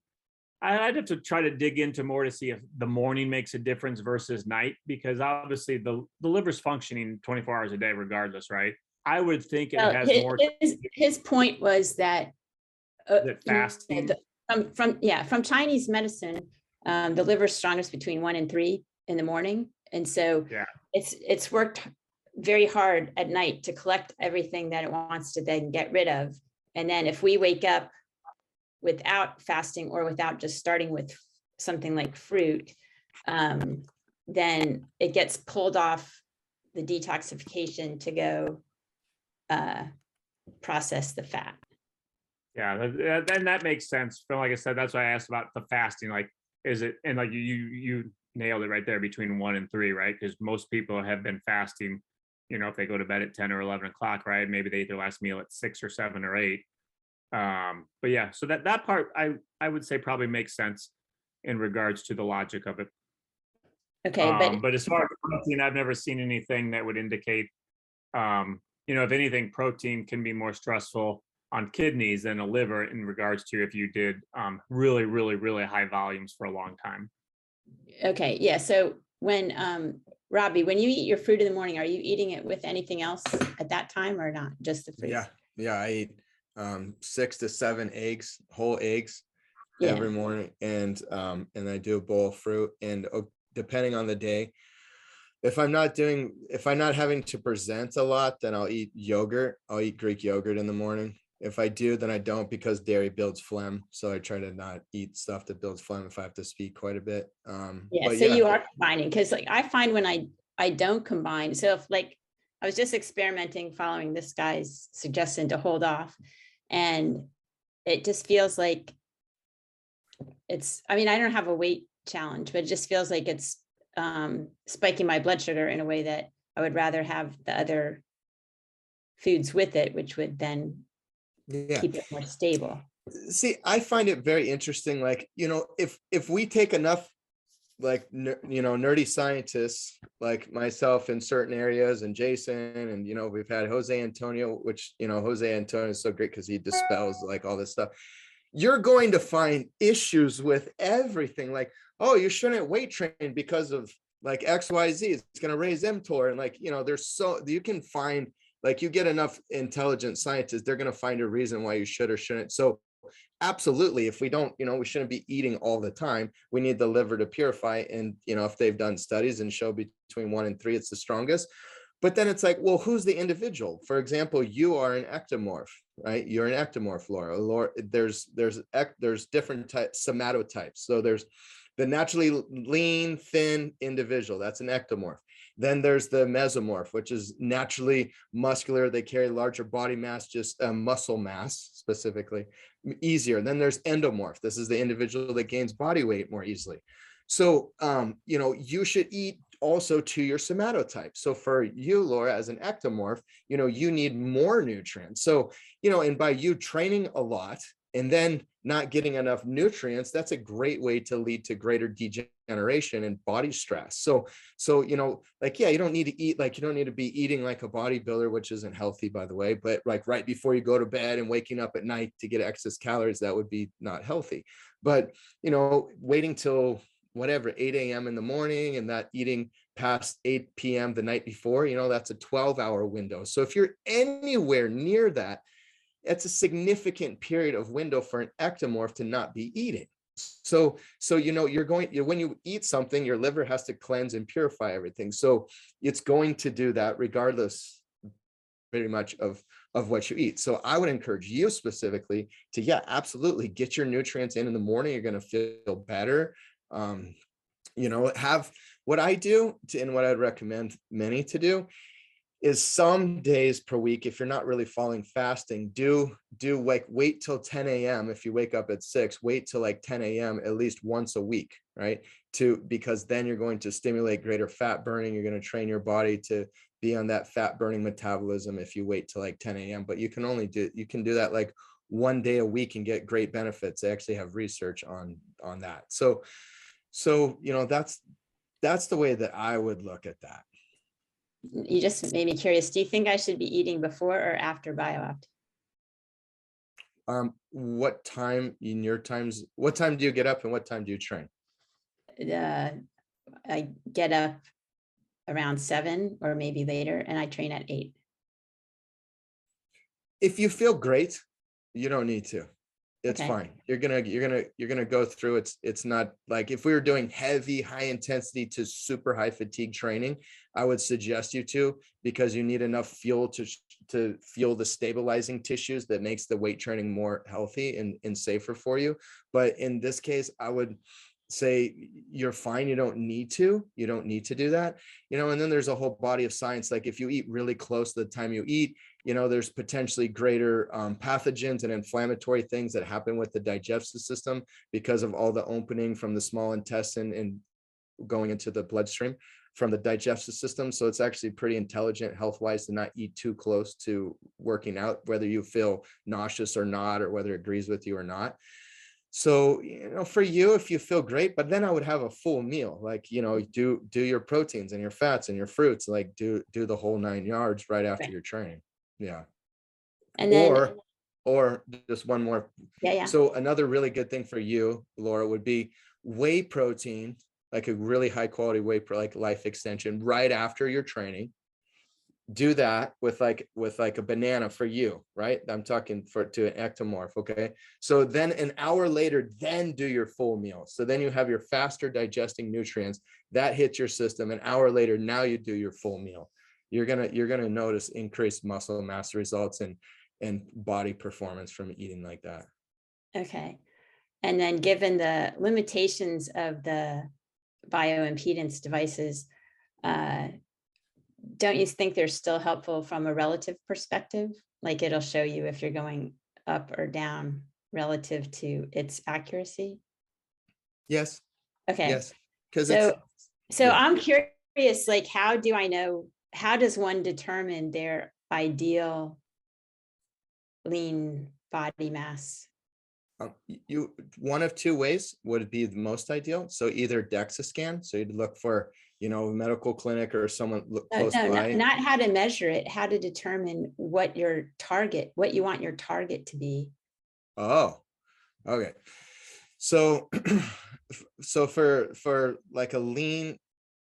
I'd have to try to dig into more to see if the morning makes a difference versus night, because obviously the liver's functioning 24 hours a day regardless, right? I would think it Well, has more his point was that that fasting. from Chinese medicine, the liver's strongest between 1 and 3 in the morning, and so Yeah. it's worked very hard at night to collect everything that it wants to then get rid of, and then if we wake up without fasting or without just starting with something like fruit, then it gets pulled off the detoxification to go process the fat. Yeah, then that makes sense. But like I said, that's why I asked about the fasting. Like, is it, and like you nailed it right there, between 1 and 3, right? Because most people have been fasting, if they go to bed at 10 or 11 o'clock, right? Maybe they eat their last meal at 6 or 7 or 8. But yeah, so that part I would say probably makes sense in regards to the logic of it. Okay, but as far as protein, I've never seen anything that would indicate, if anything, protein can be more stressful on kidneys than a liver in regards to if you did really, really, really high volumes for a long time. okay, yeah. So when Robbie, when you eat your fruit in the morning, are you eating it with anything else at that time or not? Just the fruit? Yeah. I eat 6 to 7 eggs, whole eggs Yeah. every morning, and I do a bowl of fruit, and depending on the day, if I'm not having to present a lot, then I'll eat yogurt. I'll eat Greek yogurt in the morning. If I do, then I don't, because dairy builds phlegm. So I try to not eat stuff that builds phlegm if I have to speak quite a bit. So you are combining, because like I find when I don't combine, so if like I was just experimenting following this guy's suggestion to hold off, and it just feels like I don't have a weight challenge, but it just feels like it's spiking my blood sugar in a way that I would rather have the other foods with it, which would then keep it more stable. See, I find it very interesting. Like, if we take enough, like, nerdy scientists like myself in certain areas, and Jayson, and, we've had Jose Antonio, which, Jose Antonio is so great because he dispels like all this stuff. You're going to find issues with everything. Like, oh, you shouldn't weight train because of like XYZ. It's going to raise mTOR. And like, you can find, like, you get enough intelligent scientists, they're going to find a reason why you should or shouldn't. So absolutely, if we don't, we shouldn't be eating all the time. We need the liver to purify. And, if they've done studies and show between 1 and 3, it's the strongest. But then it's like, well, who's the individual? For example, you are an ectomorph, right? You're an ectomorph, Laura. There's different types, somatotypes. So there's the naturally lean, thin individual. That's an ectomorph. Then there's the mesomorph, which is naturally muscular. They carry larger body mass, just muscle mass specifically, easier. Then there's endomorph. This is the individual that gains body weight more easily. So, you should eat also to your somatotype. So for you, Laura, as an ectomorph, you need more nutrients. So, and by you training a lot and then not getting enough nutrients, that's a great way to lead to greater degeneration and body stress. So, like, yeah, you don't need to eat, like, you don't need to be eating like a bodybuilder, which isn't healthy, by the way, but like right before you go to bed and waking up at night to get excess calories, that would be not healthy. But, waiting till whatever, 8 a.m. in the morning and not eating past 8 p.m. the night before, that's a 12-hour window. So if you're anywhere near that, it's a significant period of window for an ectomorph to not be eating. So when you eat something, your liver has to cleanse and purify everything. So it's going to do that regardless pretty much of what you eat. So I would encourage you specifically to, absolutely get your nutrients in the morning. You're going to feel better. Have what I do and what I'd recommend many to do is some days per week, if you're not really following fasting, do like wait till 10 a.m. If you wake up at 6, wait till like 10 a.m. at least once a week, right? Because then you're going to stimulate greater fat burning. You're going to train your body to be on that fat burning metabolism if you wait till like 10 a.m. But you can do that like one day a week and get great benefits. They actually have research on that. So that's the way that I would look at that. You just made me curious. Do you think I should be eating before or after BioOpt? What time what time do you get up and what time do you train? I get up around 7 or maybe later, and I train at 8. If you feel great, you don't need to. It's Okay. fine. You're gonna go through. It's not like if we were doing heavy, high intensity to super high fatigue training, I would suggest you to, because you need enough fuel to fuel the stabilizing tissues that makes the weight training more healthy and safer for you. But in this case, I would say you're fine. You don't need to do that, and then there's a whole body of science. Like if you eat really close to the time you eat, there's potentially greater pathogens and inflammatory things that happen with the digestive system because of all the opening from the small intestine and going into the bloodstream from the digestive system. So it's actually pretty intelligent health-wise to not eat too close to working out, whether you feel nauseous or not, or whether it agrees with you or not. So, for you, if you feel great, but then I would have a full meal, like, do your proteins and your fats and your fruits, like do the whole 9 yards right after your training. Yeah. And then, or just one more. Yeah. So another really good thing for you, Laura, would be whey protein, like a really high quality whey, like Life Extension, right after your training. Do that with like a banana for you, right? I'm talking to an ectomorph. Okay. So then an hour later, then do your full meal. So then you have your faster digesting nutrients that hits your system. An hour later, now you do your full meal. You're going to notice increased muscle mass results and body performance from eating like that. Okay. And then given the limitations of the bioimpedance devices, don't you think they're still helpful from a relative perspective? Like it'll show you if you're going up or down relative to its accuracy? Yes. Okay. Yes. Because so I'm curious, like, how does one determine their ideal lean body mass? One of two ways would be the most ideal. So either DEXA scan, so you'd look for a medical clinic or someone close by. Not how to measure it, how to determine what you want your target to be. Oh, okay. So for like a lean,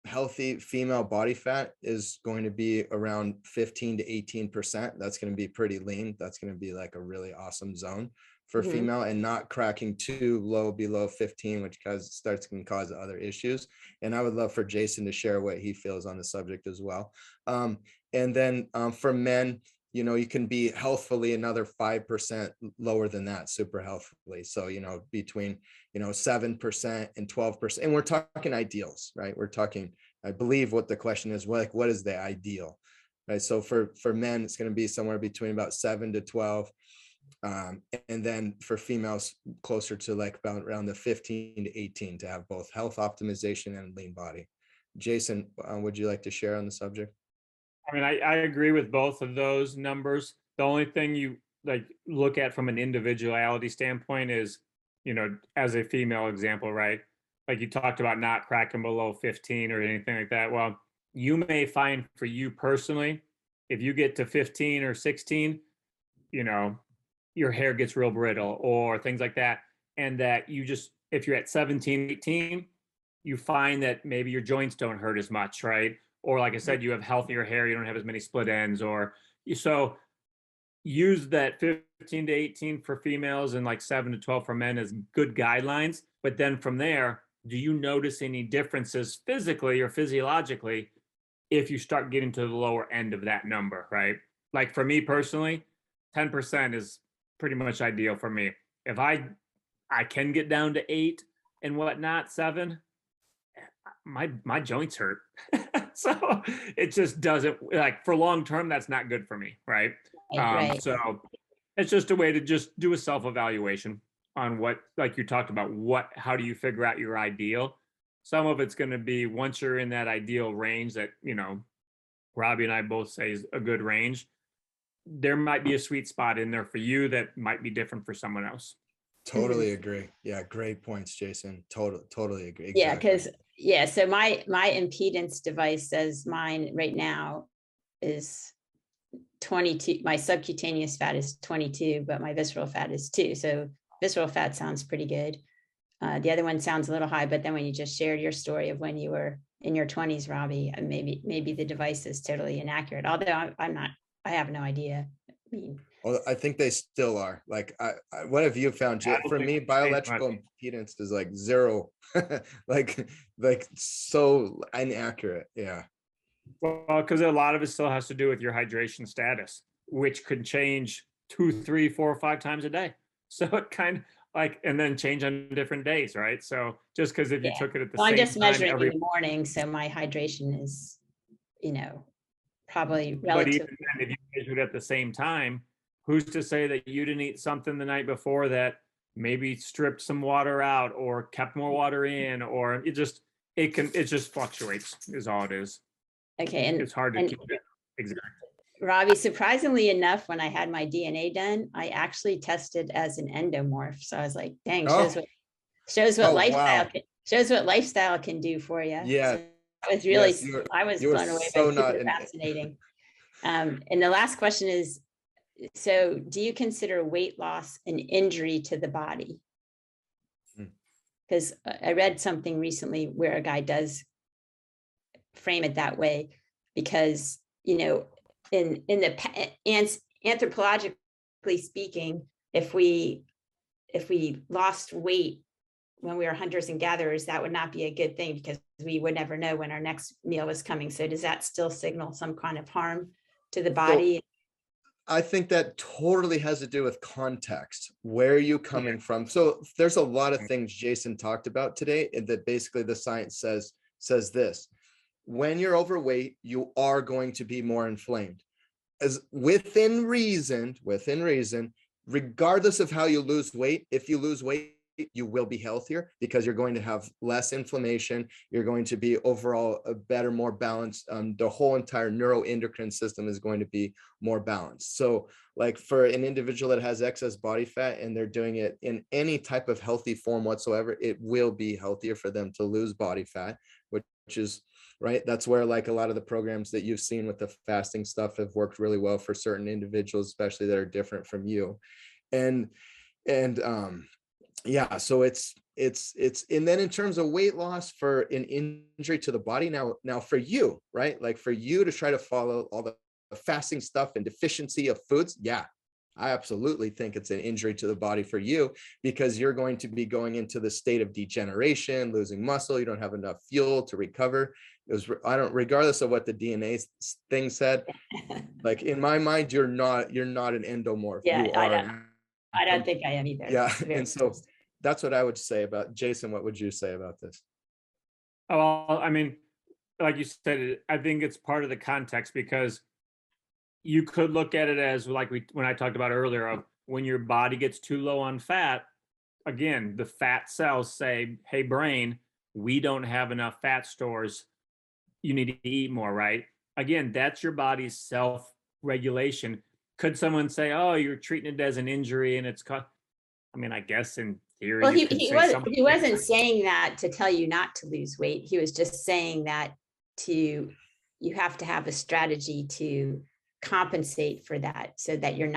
healthy female body fat is going to be around 15 to 18%. That's going to be pretty lean. That's going to be like a really awesome zone for female, and not cracking too low below 15, which can cause other issues. And I would love for Jayson to share what he feels on the subject as well. And then for men, you can be healthfully another 5% lower than that, super healthfully. So, between, 7% and 12%. And we're talking ideals, right? We're talking, I believe what the question is, like, what is the ideal, right? So for men, it's going to be somewhere between about 7 to 12. And then for females, closer to like about around the 15 to 18 to have both health optimization and lean body. Jayson, would you like to share on the subject? I mean, I agree with both of those numbers. The only thing you look at from an individuality standpoint is, as a female example, right? Like you talked about not cracking below 15 or anything like that. Well, you may find for you personally, if you get to 15 or 16, your hair gets real brittle or things like that. And that if you're at 17, 18, you find that maybe your joints don't hurt as much, right? Or like I said, you have healthier hair, you don't have as many split ends, so use that 15 to 18 for females and like 7 to 12 for men as good guidelines. But then from there, do you notice any differences physically or physiologically if you start getting to the lower end of that number, right? Like for me personally, 10% is pretty much ideal for me. If I can get down to 8 and whatnot, 7, my joints hurt. So it just doesn't, like, for long term, that's not good for me, right? Right. So it's just a way to just do a self-evaluation on what, like you talked about, how do you figure out your ideal? Some of it's going to be once you're in that ideal range that, Robbie and I both say is a good range, there might be a sweet spot in there for you that might be different for someone else. Totally agree. Yeah, great points, Jason. Totally agree. Yeah, Exactly. because so my impedance device says mine right now is 22. My subcutaneous fat is 22, but my visceral fat is 2. So visceral fat sounds pretty good. The other one sounds a little high, but then when you just shared your story of when you were in your 20s, Robbie, maybe the device is totally inaccurate. Although I have no idea. I mean, Well, I think they still are. Like, what have you found? For me, bioelectrical impedance is like 0, like so inaccurate. Yeah. Well, because a lot of it still has to do with your hydration status, which could change 2, 3, 4, 5 times a day. So it kind of like, and then change on different days, right? So just because if you took it at the well, I'm same just time measuring in the morning, so my hydration is, probably but relative. even then, if you measured at the same time, who's to say that you didn't eat something the night before that maybe stripped some water out or kept more water in, or it just fluctuates is all it is. Okay, and It's hard to keep it exactly. Robbie, surprisingly enough, when I had my DNA done, I actually tested as an endomorph. So I was like, dang, shows what lifestyle can do for you. Yeah. So I was you were blown away so by not super fascinating. And the last question is, so do you consider weight loss an injury to the body? Because I read something recently where a guy does frame it that way, because in the anthropologically speaking, if we lost weight when we were hunters and gatherers, that would not be a good thing because we would never know when our next meal was coming. So does that still signal some kind of harm to the body? I think that totally has to do with context. Where are you coming from? So there's a lot of things Jason talked about today, and that basically the science says this: when you're overweight, you are going to be more inflamed. As within reason, regardless of how you lose weight, if you lose weight, you will be healthier because you're going to have less inflammation. You're going to be overall a better, more balanced. The whole entire neuroendocrine system is going to be more balanced. So like for an individual that has excess body fat and they're doing it in any type of healthy form whatsoever, it will be healthier for them to lose body fat, which is right. That's where like a lot of the programs that you've seen with the fasting stuff have worked really well for certain individuals, especially that are different from you. And yeah, so it's and then in terms of weight loss for an injury to the body, now for you, right? Like for you to try to follow all the fasting stuff and deficiency of foods, yeah, I absolutely think it's an injury to the body for you, because you're going to be going into the state of degeneration, losing muscle. You don't have enough fuel to recover. Regardless of what the DNA thing said, like in my mind, you're not an endomorph. Yeah, you are. I don't think I am either. Yeah, and so that's what I would say about Jason. What would you say about this? Oh, well, I mean, like you said, I think it's part of the context, because you could look at it as like when I talked about earlier, of when your body gets too low on fat, again, the fat cells say, hey, brain, we don't have enough fat stores. You need to eat more, right? Again, that's your body's self-regulation. Could someone say, oh, you're treating it as an injury and I mean, I guess in theory, well, he wasn't saying that to tell you not to lose weight. He was just saying that you have to have a strategy to compensate for that, so that you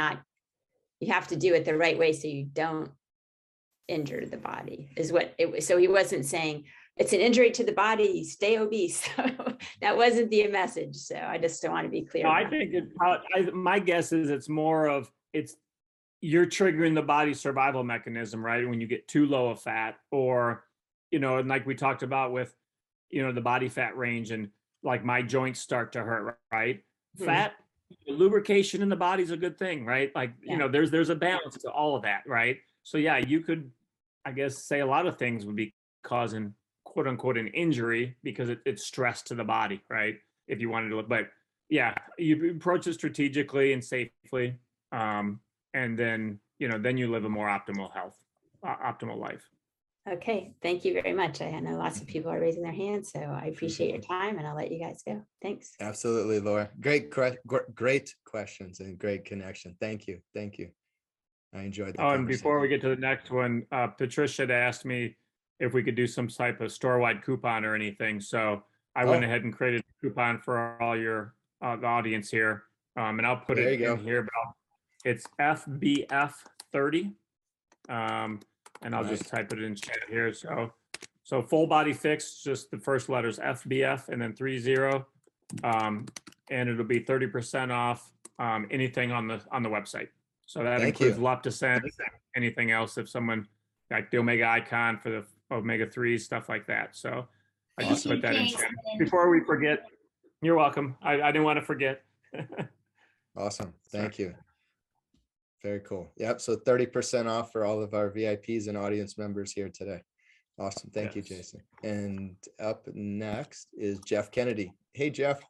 have to do it the right way so you don't injure the body, is what it was. So he wasn't saying it's an injury to the body, stay obese. So that wasn't the message. So I just don't want to be clear. No, I think my guess is it's more of you're triggering the body's survival mechanism, right? When you get too low of fat, or, and like we talked about with, the body fat range, and like my joints start to hurt, right? Fat, lubrication in the body is a good thing, right? Like, there's a balance to all of that, right? So yeah, you could, I guess, say a lot of things would be causing quote unquote an injury because it's stress to the body, right? if you wanted to look. But yeah, you approach it strategically and safely, and then then you live a more optimal life. Okay, thank you very much. I know lots of people are raising their hands, so I appreciate your time, and I'll let you guys go. Thanks. Absolutely, Laura. Great questions and great connection. Thank you. I enjoyed that. Oh, and before we get to the next one, Patricia had asked me if we could do some type of store-wide coupon or anything. So I went ahead and created a coupon for all your the audience here, and I'll put it in here. But it's FBF30, and I'll just type it in chat here. So full body fix, just the first letters FBF and then 30, and it'll be 30% off anything on the website. So that includes Leptin, anything else if someone like the Omega Icon for the omega-3s, stuff like that. So I just put that in chat. Before we forget, you're welcome. I didn't want to forget. Awesome. Thank you. Very cool. Yep. So 30% off for all of our VIPs and audience members here today. Awesome. Thank you, Jayson. And up next is Jeff Kennedy. Hey, Jeff.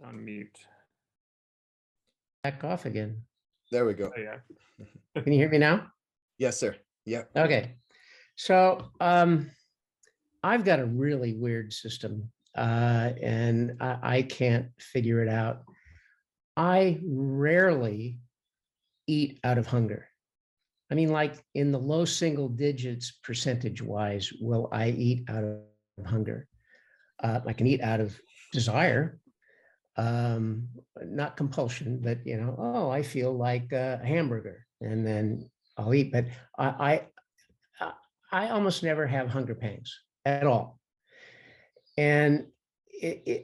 On mute. Back off again. There we go. Oh, yeah. Can you hear me now? Yes, sir. Yep. Okay. So I've got a really weird system, and I can't figure it out. I rarely eat out of hunger. I mean, like in the low single digits percentage-wise, will I eat out of hunger? I can eat out of desire. Not compulsion, but I feel like a hamburger, and then I'll eat. But I almost never have hunger pangs at all. And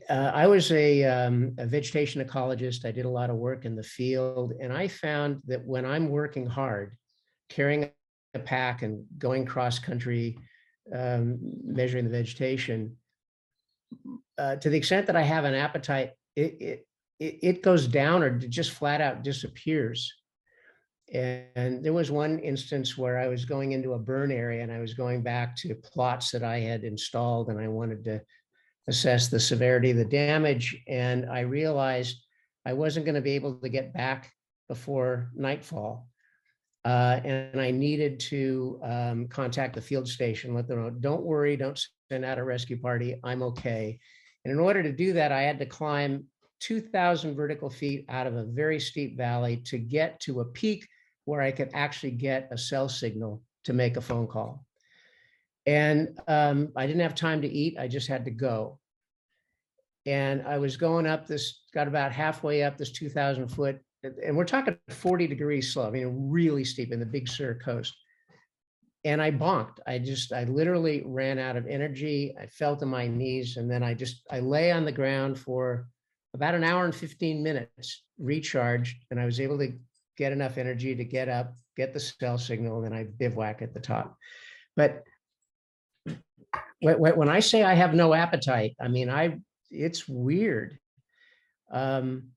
I was a vegetation ecologist. I did a lot of work in the field, and I found that when I'm working hard, carrying a pack and going cross country, measuring the vegetation, to the extent that I have an appetite, it goes down or just flat out disappears. And there was one instance where I was going into a burn area and I was going back to plots that I had installed, and I wanted to assess the severity of the damage. And I realized I wasn't going to be able to get back before nightfall. And I needed to contact the field station, let them know, don't worry, don't send out a rescue party, I'm okay. And in order to do that, I had to climb 2,000 vertical feet out of a very steep valley to get to a peak where I could actually get a cell signal to make a phone call. And I didn't have time to eat, I just had to go. And I was going up this, got about halfway up this 2,000 foot, and we're talking 40 degree slope, I mean, really steep in the Big Sur coast. And I bonked. I literally ran out of energy. I fell to my knees, and then I lay on the ground for about an hour and 15 minutes, recharged, and I was able to get enough energy to get up, get the cell signal, and then I bivouac at the top. But when I say I have no appetite, I mean, it's weird. I'm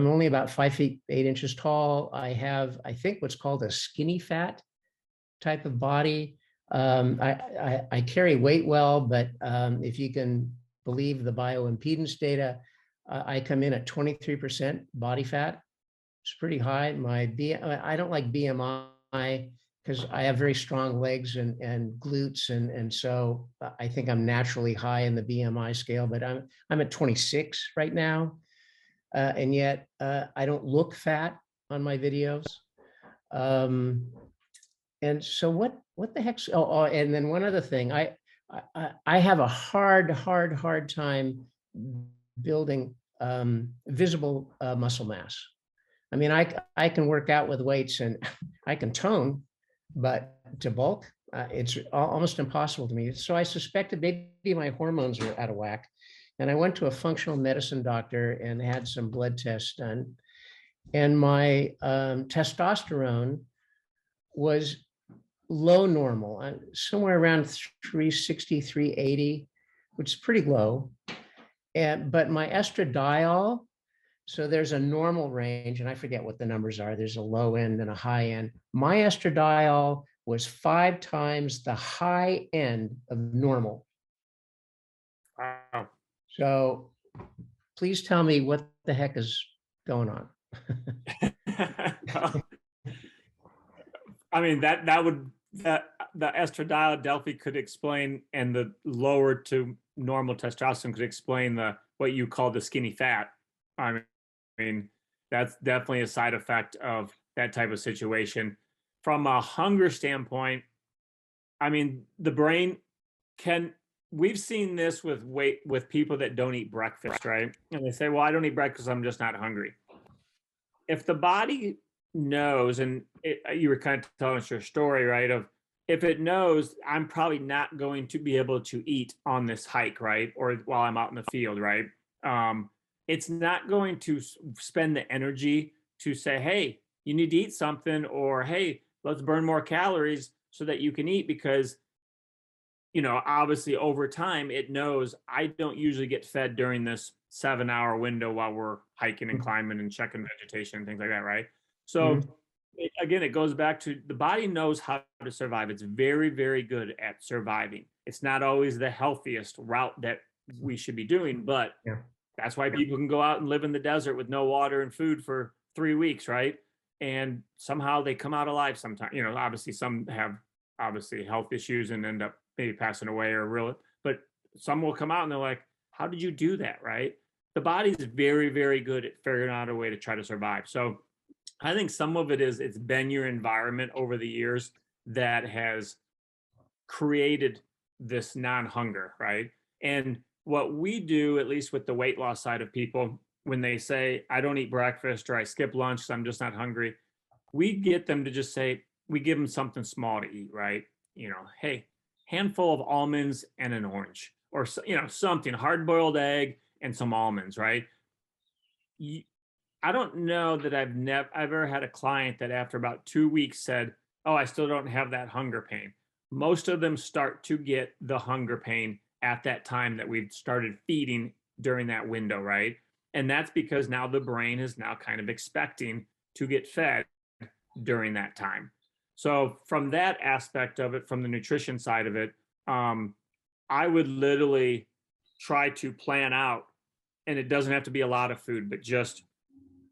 only about 5 feet 8 inches tall. I have, I think, what's called a skinny fat type of body. I carry weight well, but if you can believe the bioimpedance data, I come in at 23% body fat. It's pretty high. I don't like BMI because I have very strong legs and glutes, and so I think I'm naturally high in the BMI scale. But I'm at 26 right now. And yet I don't look fat on my videos. And so what the heck? Oh, and then one other thing, I have a hard time building visible muscle mass. I mean, I can work out with weights and I can tone, but to bulk, it's almost impossible to me. So I suspected maybe my hormones are out of whack. And I went to a functional medicine doctor and had some blood tests done. And my testosterone was low normal, somewhere around 360, 380, which is pretty low. But my estradiol So there's a normal range, and I forget what the numbers are. There's a low end and a high end. My estradiol was 5 times the high end of normal. Wow. So please tell me what the heck is going on. I mean, the estradiol definitely could explain, and the lower to normal testosterone could explain what you call the skinny fat. I mean, that's definitely a side effect of that type of situation. From a hunger standpoint, I mean, the brain we've seen this with people that don't eat breakfast, right? And they say, well, I don't eat breakfast, I'm just not hungry. If the body knows, and you were kind of telling us your story, right? Of if it knows I'm probably not going to be able to eat on this hike, right? Or while I'm out in the field, right? It's not going to spend the energy to say, hey, you need to eat something, or hey, let's burn more calories so that you can eat, because obviously over time it knows I don't usually get fed during this 7-hour window while we're hiking and climbing and checking vegetation and things like that, right? So again, it goes back to the body knows how to survive. It's very, very good at surviving. It's not always the healthiest route that we should be doing, but that's why people can go out and live in the desert with no water and food for 3 weeks, right? And somehow they come out alive sometimes. Obviously some have health issues and end up maybe passing away but some will come out and they're like, how did you do that, right? The body is very, very good at figuring out a way to try to survive. So I think some of it is it's been your environment over the years that has created this non-hunger, right? And what we do, at least with the weight loss side of people, when they say, I don't eat breakfast or I skip lunch because I'm just not hungry, we get them to just say, we give them something small to eat, right? Hey, handful of almonds and an orange, or something, hard-boiled egg and some almonds, right? I don't know that I've ever had a client that after about 2 weeks said, oh, I still don't have that hunger pain. Most of them start to get the hunger pain at that time that we've started feeding during that window, right? And that's because now the brain is now kind of expecting to get fed during that time. So from that aspect of it, from the nutrition side of it, I would literally try to plan out, and it doesn't have to be a lot of food, but just,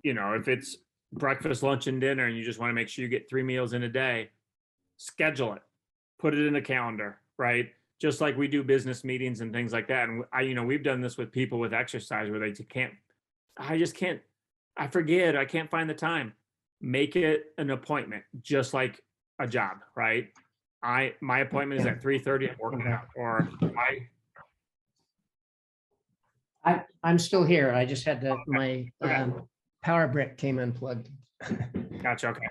if it's breakfast, lunch, and dinner, and you just want to make sure you get 3 meals in a day, schedule it, put it in a calendar, right? Just like we do business meetings and things like that. And we've done this with people with exercise where I forget, I can't find the time. Make it an appointment, just like a job, right? My appointment is at 3:30. I'm working out, or I'm still here. I just had my power brick came unplugged. Gotcha. Okay.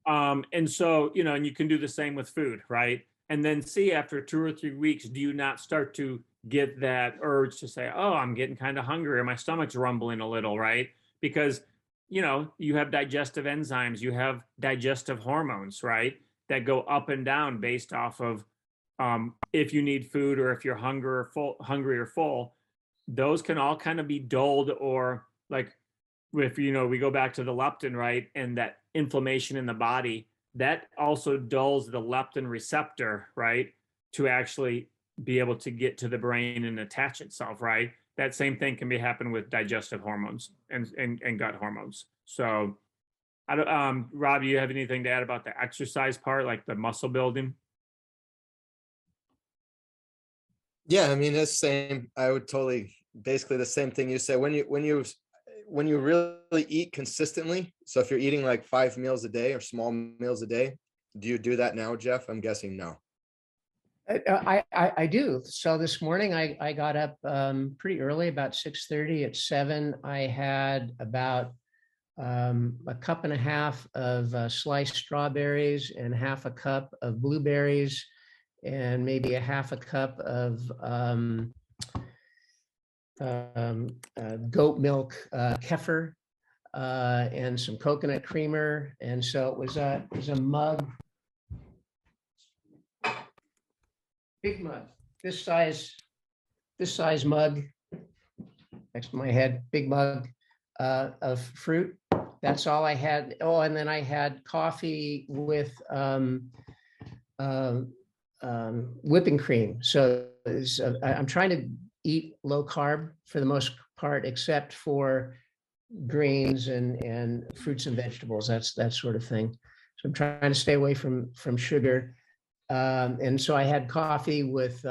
And so, and you can do the same with food, right? And then see after 2 or 3 weeks, do you not start to get that urge to say, oh, I'm getting kind of hungry, or my stomach's rumbling a little, right? Because, you have digestive enzymes, you have digestive hormones, right? That go up and down based off of if you need food or if you're hungry or full. Those can all kind of be dulled, or like if, we go back to the leptin, right? And that inflammation in the body, that also dulls the leptin receptor, right? To actually be able to get to the brain and attach itself, right? That same thing can be happening with digestive hormones and gut hormones. So I don't, Rob, do you have anything to add about the exercise part, like the muscle building? Yeah, I mean, it's same. I would basically the same thing you said. When you really eat consistently, so if you're eating like 5 meals a day or small meals a day, do you do that now, Jeff? I'm guessing no. I do. So this morning I got up pretty early, about 6:30. At 7, I had about a cup and a half of sliced strawberries and half a cup of blueberries, and maybe a half a cup of goat milk kefir, and some coconut creamer. And so it was a mug, big mug, this size mug next to my head, big mug, of fruit. That's all I had. Oh, and then I had coffee with whipping cream. So I'm trying to eat low carb for the most part, except for greens and fruits and vegetables. That's that sort of thing. So I'm trying to stay away from sugar. And so I had coffee with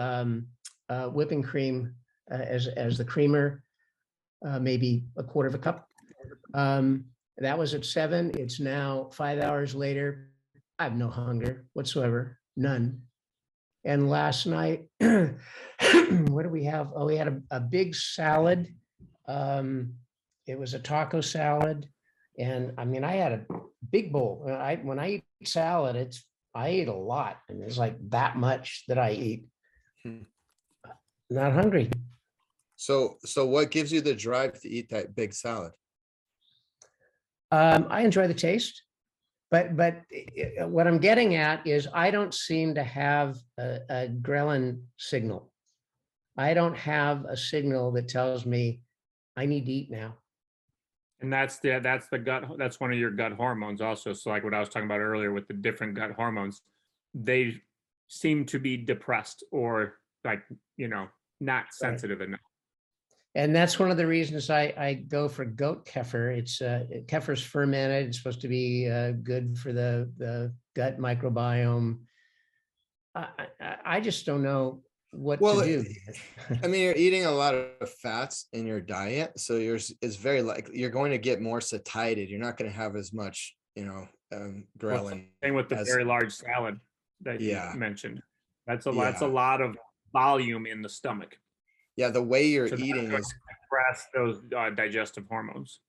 whipping cream as the creamer, maybe a quarter of a cup. That was at 7. It's now 5 hours later. I have no hunger whatsoever, none. And last night, what do we have? Oh, we had a big salad. It was a taco salad. And I mean, I had a big bowl. When I eat salad, I eat a lot. And it's like that much that I eat. Not hungry. So what gives you the drive to eat that big salad? I enjoy the taste, but what I'm getting at is I don't seem to have a ghrelin signal. I don't have a signal that tells me I need to eat now. And that's the gut. That's one of your gut hormones also. So like what I was talking about earlier with the different gut hormones, they seem to be depressed or like, not sensitive enough. And that's one of the reasons I go for goat kefir. It's kefir's fermented. It's supposed to be good for the gut microbiome. I just don't know what to do. I mean, you're eating a lot of fats in your diet, so yours is very likely you're going to get more satiated. You're not going to have as much, ghrelin. Same with the very large salad that you mentioned. That's a lot of volume in the stomach. Yeah, the way you're eating is suppress those digestive hormones.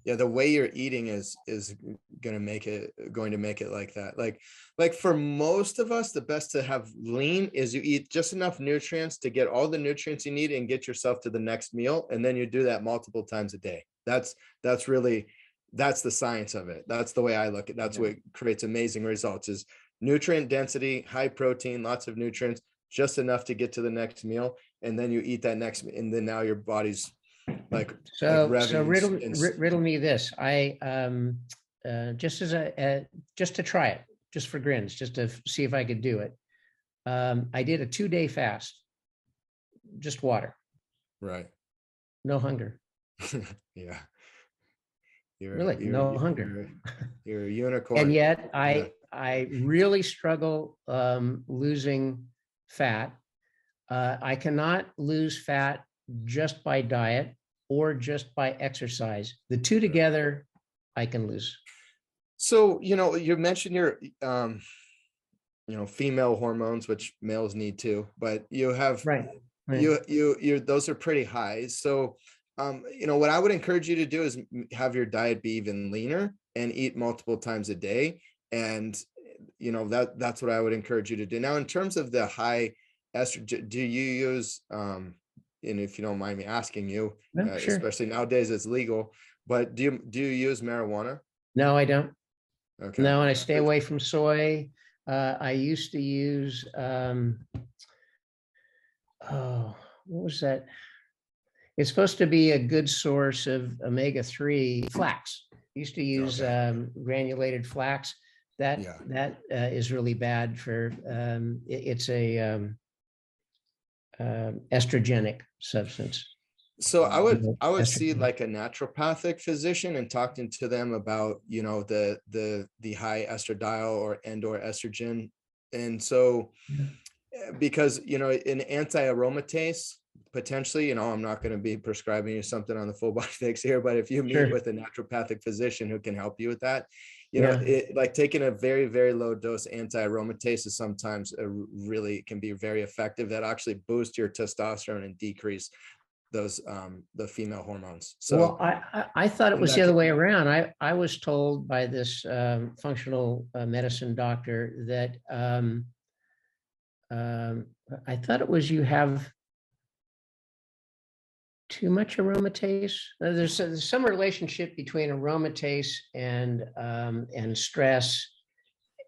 Yeah, the way you're eating is going to make it like that. Like for most of us, the best to have lean is you eat just enough nutrients to get all the nutrients you need and get yourself to the next meal, and then you do that multiple times a day. That's the science of it. That's the way I look at it. That's what creates amazing results is nutrient density, high protein, lots of nutrients, just enough to get to the next meal. And then you eat that next, and then now your body's so riddle me this. I just to try it, just for grins, just to see if I could do it. I did a 2-day fast, just water. Right. No hunger. Yeah. You're no hunger. You're a unicorn. And yet I really struggle losing fat. I cannot lose fat just by diet or just by exercise. The two together, I can lose. So, you mentioned your, female hormones, which males need too, but you have, right. you those are pretty high. So, what I would encourage you to do is have your diet be even leaner and eat multiple times a day. And, that's what I would encourage you to do. Now, in terms of the high estrogen, do you use, and if you don't mind me asking you, sure. Especially nowadays it's legal, but do you use marijuana? No, I don't. Okay. No, and I stay away from soy. I used to use, what was that? It's supposed to be a good source of omega-3 flax. Used to use granulated flax. That is really bad for, it's a estrogenic substance. So I would see like a naturopathic physician and talking to them about, the high estradiol or estrogen. And so, because, an anti-aromatase, potentially, I'm not going to be prescribing you something on the Full Body Fix here, but if you meet with a naturopathic physician who can help you with that, like taking a very, very low dose anti-aromatase is sometimes really can be very effective. That actually boost your testosterone and decrease those the female hormones. So well, I thought it was the other way around. I was told by this functional medicine doctor that I thought it was you have too much aromatase. There's some relationship between aromatase and stress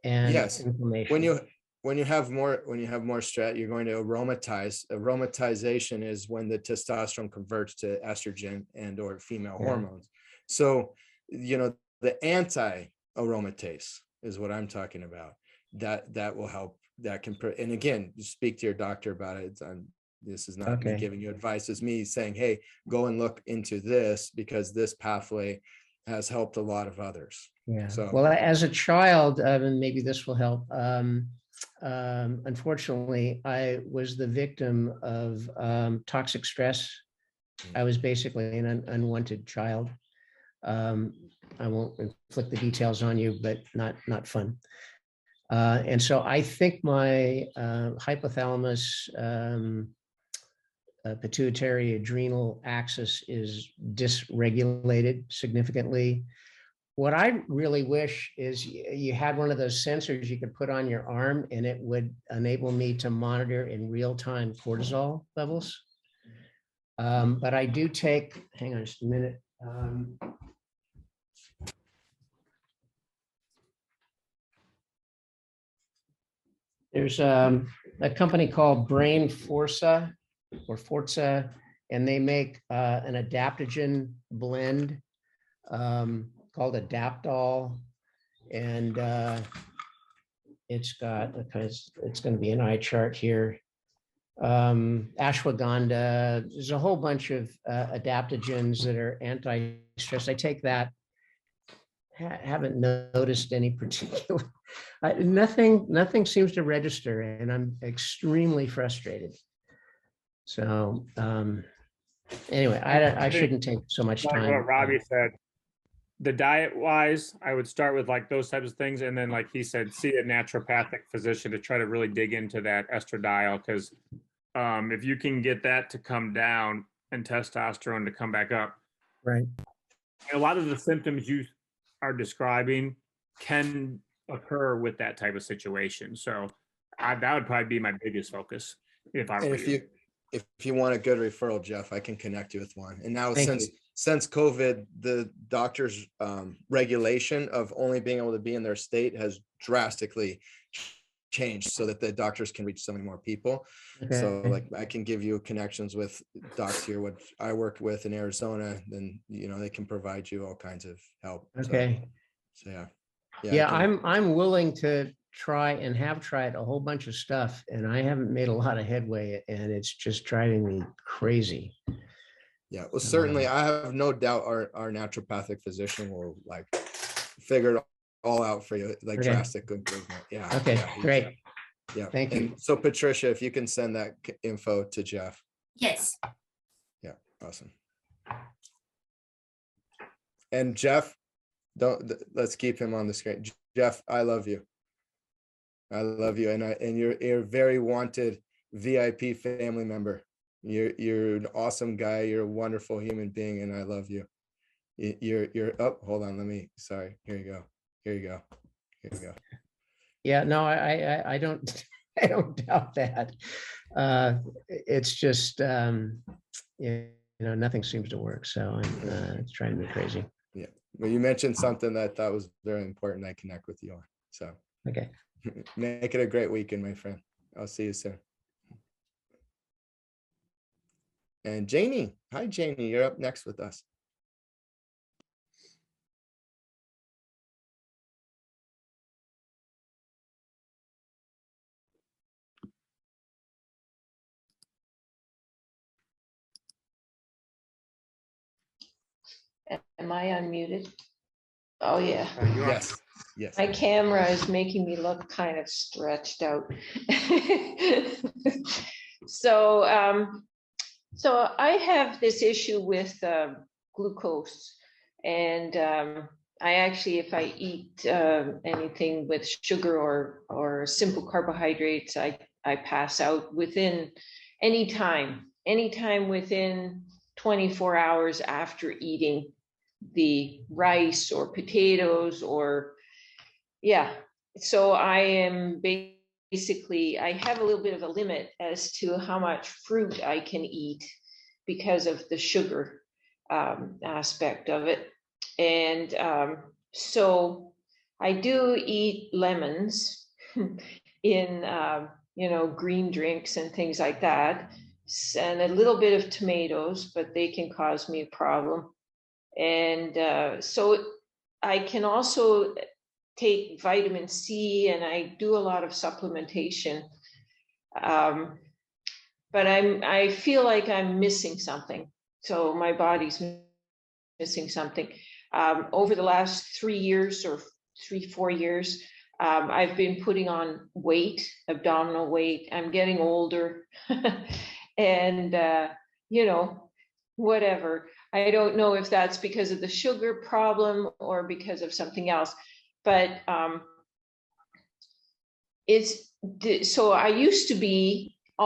and inflammation. when you have more stress, you're going to aromatize. Aromatization is when the testosterone converts to estrogen and or female hormones. So, the anti-aromatase is what I'm talking about. That will help. That can, and again, speak to your doctor about it. This is not me giving you advice. It's me saying, hey, go and look into this, because this pathway has helped a lot of others. Yeah. So, well, as a child, and maybe this will help. Unfortunately, I was the victim of toxic stress. I was basically an unwanted child. I won't inflict the details on you, but not fun. And so I think my hypothalamus, pituitary adrenal axis is dysregulated significantly. What I really wish is you had one of those sensors you could put on your arm, and it would enable me to monitor in real time cortisol levels. But I do take, hang on just a minute. There's a company called Brain Forza, and they make an adaptogen blend called Adaptol, and it's going to be an eye chart here. Ashwagandha. There's a whole bunch of adaptogens that are anti-stress. I take that. Haven't noticed any particular. Nothing seems to register, and I'm extremely frustrated. So anyway, I shouldn't take so much time. Like what Robbie said, the diet wise, I would start with like those types of things, and then like he said, see a naturopathic physician to try to really dig into that estradiol, because if you can get that to come down and testosterone to come back up, right? A lot of the symptoms you are describing can occur with that type of situation. So that would probably be my biggest focus if I were you. If you want a good referral, Jeff, I can connect you with one. And now since COVID, the doctor's regulation of only being able to be in their state has drastically changed, so that the doctors can reach so many more people. Okay. So like I can give you connections with docs here, what I work with in Arizona, then they can provide you all kinds of help. Okay. So yeah, I'm willing to try, and have tried a whole bunch of stuff, and I haven't made a lot of headway, and it's just driving me crazy. Yeah, well, certainly I have no doubt our naturopathic physician will like figure it all out for you, like drastic improvement. Yeah. Okay, great. Yeah. Thank you. So Patricia, if you can send that info to Jeff. Yes. Yeah, awesome. And Jeff, let's keep him on the screen. Jeff, I love you. I love you, and you're a very wanted VIP family member. You're an awesome guy. You're a wonderful human being, and I love you. You're oh, hold on. Sorry. Here you go. Yeah, no, I don't I don't doubt that. It's just nothing seems to work, so it's driving me crazy. Yeah, well, you mentioned something that I thought was very important. I connect with you on. So okay. Make it a great weekend, my friend. I'll see you soon. And Janie, hi Janie, you're up next with us. Am I unmuted? Oh, yeah. Yes. Yes. My camera is making me look kind of stretched out. So I have this issue with glucose, and I actually, if I eat anything with sugar or simple carbohydrates, I pass out within any time within 24 hours after eating the rice or potatoes so I am basically, I have a little bit of a limit as to how much fruit I can eat because of the sugar aspect of it. And so I do eat lemons in, green drinks and things like that, and a little bit of tomatoes, but they can cause me a problem. And so I can also take vitamin C, and I do a lot of supplementation. But I feel like I'm missing something. So my body's missing something. Over the last 3 years or 4 years, I've been putting on weight, abdominal weight. I'm getting older and, whatever. I don't know if that's because of the sugar problem or because of something else, but so I used to be I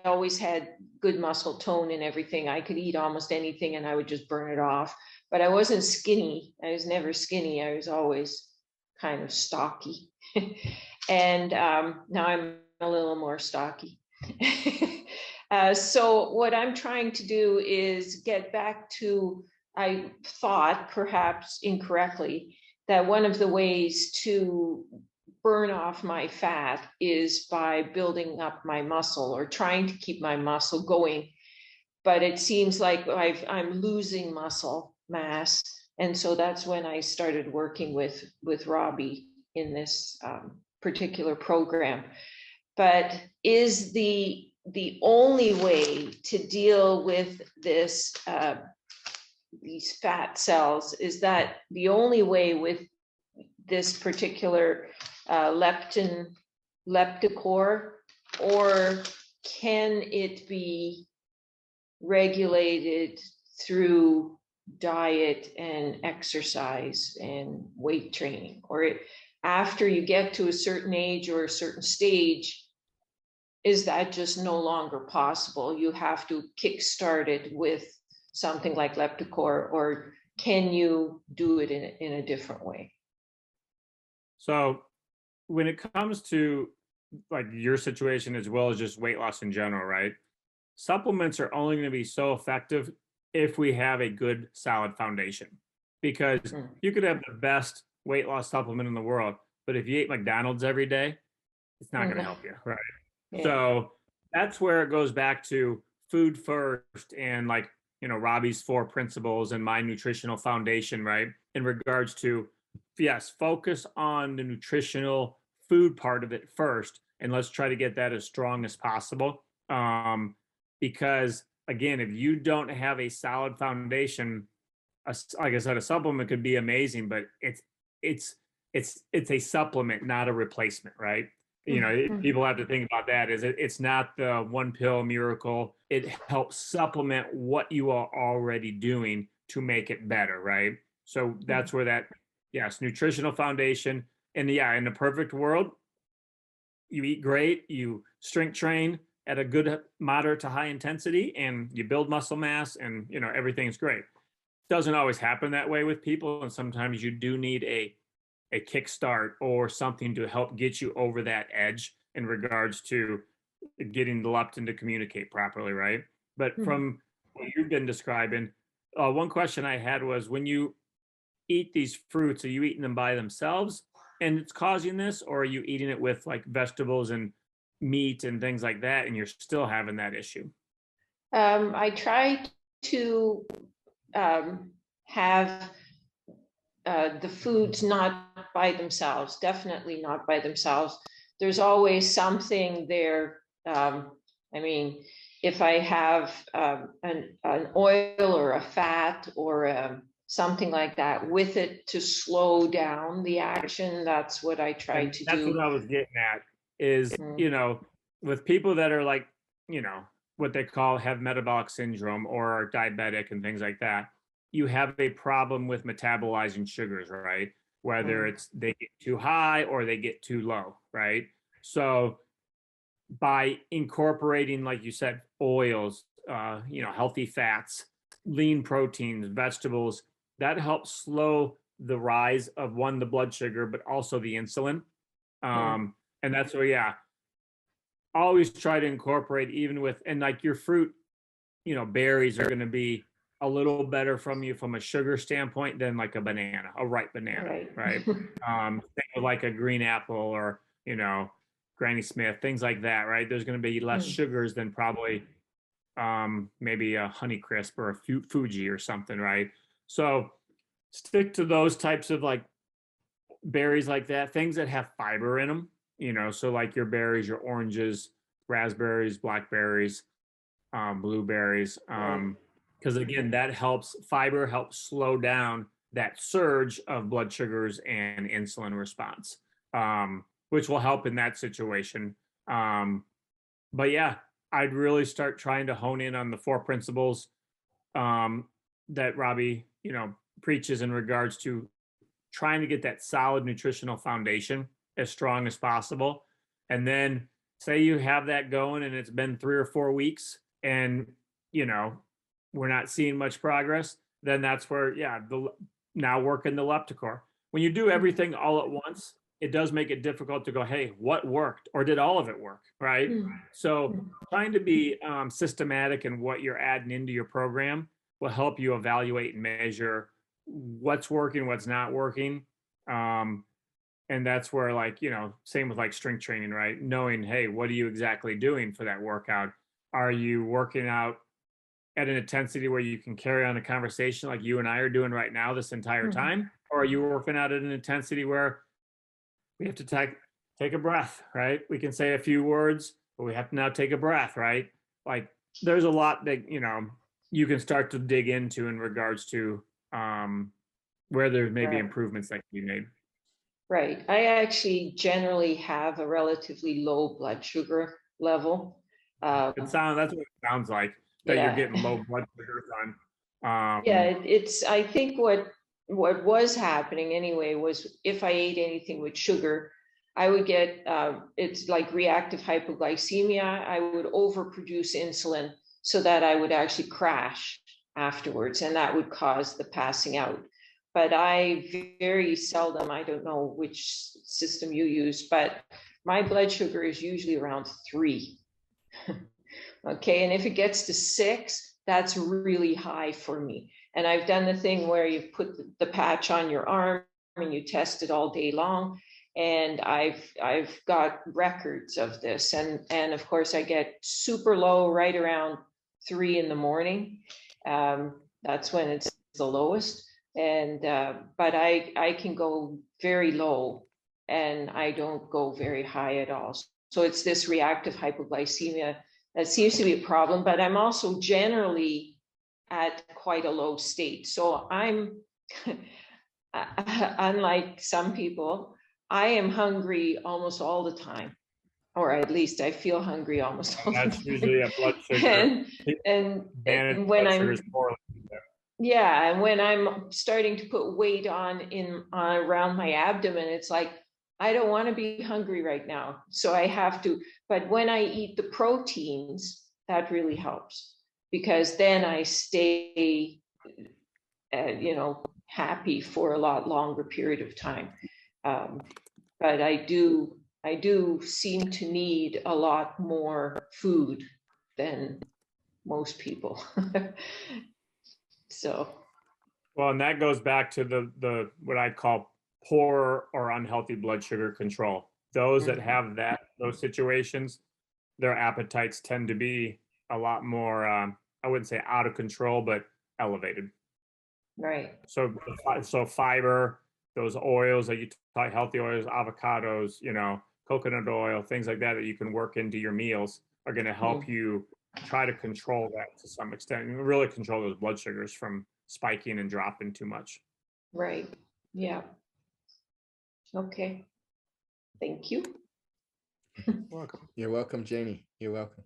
always had good muscle tone and everything. I could eat almost anything and I would just burn it off, but I wasn't skinny. I was never skinny. I was always kind of stocky. And now I'm a little more stocky. So what I'm trying to do is get back to, I thought, perhaps incorrectly, that one of the ways to burn off my fat is by building up my muscle or trying to keep my muscle going. But it seems like I'm losing muscle mass. And so that's when I started working with Robbie in this particular program. But is the only way to deal with this, these fat cells, is that the only way with this particular leptin, lepticor, or can it be regulated through diet and exercise and weight training? Or after you get to a certain age or a certain stage, is that just no longer possible? You have to kickstart it with something like lepticor, or can you do it in a different way? So when it comes to like your situation as well as just weight loss in general, right? Supplements are only going to be so effective if we have a good solid foundation, because you could have the best weight loss supplement in the world, but if you ate McDonald's every day, it's not going to help you, right? Yeah. So that's where it goes back to food first, and like, Robbie's 4 principles and my nutritional foundation, right? In regards to, yes, focus on the nutritional food part of it first, and let's try to get that as strong as possible. Because again, if you don't have a solid foundation, like I said, a supplement could be amazing, but it's a supplement, not a replacement, right? People have to think about that. It's not the one pill miracle. It helps supplement what you are already doing to make it better, right? So that's where that, yes, nutritional foundation. And yeah, in the perfect world, you eat great, you strength train at a good moderate to high intensity, and you build muscle mass, and everything's great. Doesn't always happen that way with people, and sometimes you do need a kickstart or something to help get you over that edge in regards to getting the leptin to communicate properly, right? But from what you've been describing, one question I had was, when you eat these fruits, are you eating them by themselves and it's causing this, or are you eating it with like vegetables and meat and things like that, and you're still having that issue? I try to have the foods not by themselves, definitely not by themselves. There's always something there. If I have an oil or a fat or something like that with it to slow down the action, that's what I try to do. That's what I was getting at is, with people that are like, what they have metabolic syndrome or are diabetic and things like that, you have a problem with metabolizing sugars, right? Whether it's they get too high or they get too low, right? So by incorporating, like you said, oils, healthy fats, lean proteins, vegetables, that helps slow the rise of the blood sugar, but also the insulin. And that's where, yeah, always try to incorporate, even with, and like your fruit, berries are going to be a little better from you from a sugar standpoint than like a ripe banana, right? Think of like a green apple or, Granny Smith, things like that, right? There's going to be less sugars than probably maybe a Honeycrisp or a Fuji or something, right? So stick to those types of like berries like that, things that have fiber in them, so like your berries, your oranges, raspberries, blackberries, blueberries, because again, that fiber helps slow down that surge of blood sugars and insulin response, which will help in that situation. But yeah, I'd really start trying to hone in on the 4 principles that Robbie, preaches in regards to trying to get that solid nutritional foundation as strong as possible. And then say you have that going and it's been 3 or 4 weeks and, we're not seeing much progress, then that's where, now work in the Lepticor. When you do everything all at once, it does make it difficult to go, hey, what worked? Or did all of it work? Right. So trying to be systematic in what you're adding into your program will help you evaluate and measure what's working, what's not working. And that's where, like, same with like strength training, right? Knowing, hey, what are you exactly doing for that workout? Are you working out at an intensity where you can carry on a conversation like you and I are doing right now this entire time? Or are you working out at an intensity where we have to take a breath, right? We can say a few words, but we have to now take a breath, right? Like there's a lot that, you can start to dig into in regards to where there may be improvements that can be made. Right. I actually generally have a relatively low blood sugar level. That's what it sounds like, that you're getting low blood sugars on. It's, I think what was happening anyway was if I ate anything with sugar, I would get, it's like reactive hypoglycemia. I would overproduce insulin so that I would actually crash afterwards, and that would cause the passing out. But I very seldom, I don't know which system you use, but my blood sugar is usually around 3. Okay, and if it gets to 6, that's really high for me. And I've done the thing where you put the patch on your arm and you test it all day long. And I've got records of this. And of course I get super low right around 3 in the morning. That's when it's the lowest. And but I can go very low and I don't go very high at all. So it's this reactive hypoglycemia that seems to be a problem, but I'm also generally at quite a low state. So I'm, unlike some people, I am hungry almost all the time, or at least I feel hungry almost all the time. That's usually a blood sugar. And when I'm, and when I'm starting to put weight on around my abdomen, it's like, I don't want to be hungry right now. So I have to, but when I eat the proteins, that really helps because then I stay, happy for a lot longer period of time. But I do seem to need a lot more food than most people. So. Well, and that goes back to the what I call poor or unhealthy blood sugar control. Those that have those situations, their appetites tend to be a lot more, I wouldn't say out of control, but elevated. Right. So fiber, those oils that you talk, healthy oils, avocados, coconut oil, things like that you can work into your meals are going to help you try to control that to some extent and really control those blood sugars from spiking and dropping too much. Right. Yeah. Okay. Thank you. Welcome. You're welcome, Janie. You're welcome.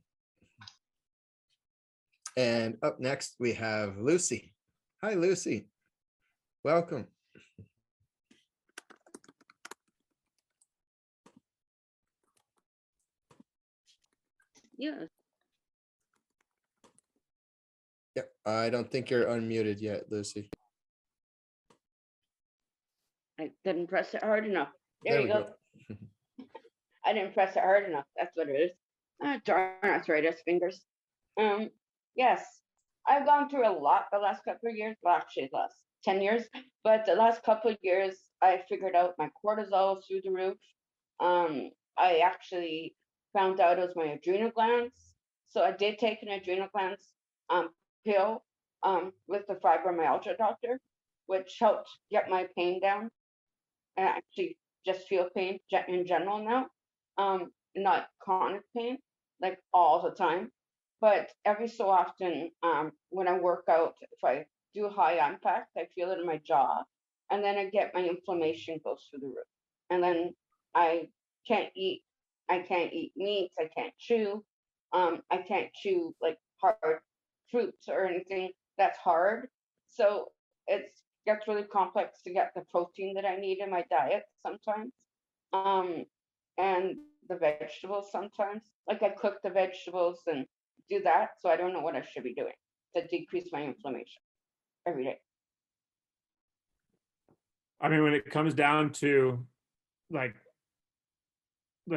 And up next, we have Lucy. Hi, Lucy. Welcome. Yeah. Yep. I don't think you're unmuted yet, Lucy. I didn't press it hard enough. There we you go. I didn't press it hard enough. That's what it is. Darn arthritis fingers. Yes, I've gone through a lot the last couple of years. Well, actually, the last 10 years. But the last couple of years, I figured out my cortisol through the roof. I actually found out it was my adrenal glands. So I did take an adrenal glands pill with the fibromyalgia doctor, which helped get my pain down. And I actually just feel pain in general now, not chronic pain, like all the time. But every so often, when I work out, if I do high impact, I feel it in my jaw, and then I get my inflammation goes through the roof, and then I can't eat. I can't eat meats. I can't chew. I can't chew like hard fruits or anything that's hard. So it gets really complex to get the protein that I need in my diet sometimes. And the vegetables sometimes. Like I cook the vegetables and do that. So I don't know what I should be doing to decrease my inflammation every day. I mean, when it comes down to like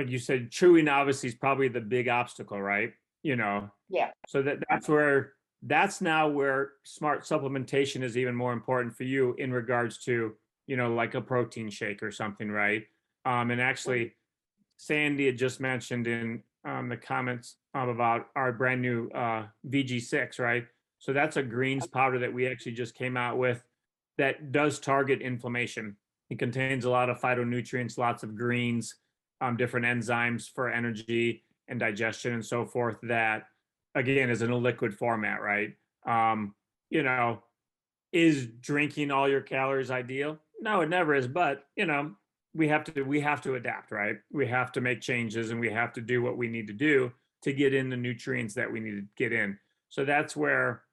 you said, chewing obviously is probably the big obstacle, right? You know, Yeah. so that's now where smart supplementation is even more important for you in regards to, you know, like a protein shake or something, right? And actually, Sandy had just mentioned in the comments about our brand new VG6, right? So that's a greens powder that we actually just came out with that does target inflammation. It contains a lot of phytonutrients, lots of greens, different enzymes for energy and digestion and so forth that, again, is in a liquid format, right? You know, is drinking all your calories ideal? No, it never is. But, you know, we have to adapt, right? We have to make changes and we have to do what we need to do to get in the nutrients that we need to get in. So that's where,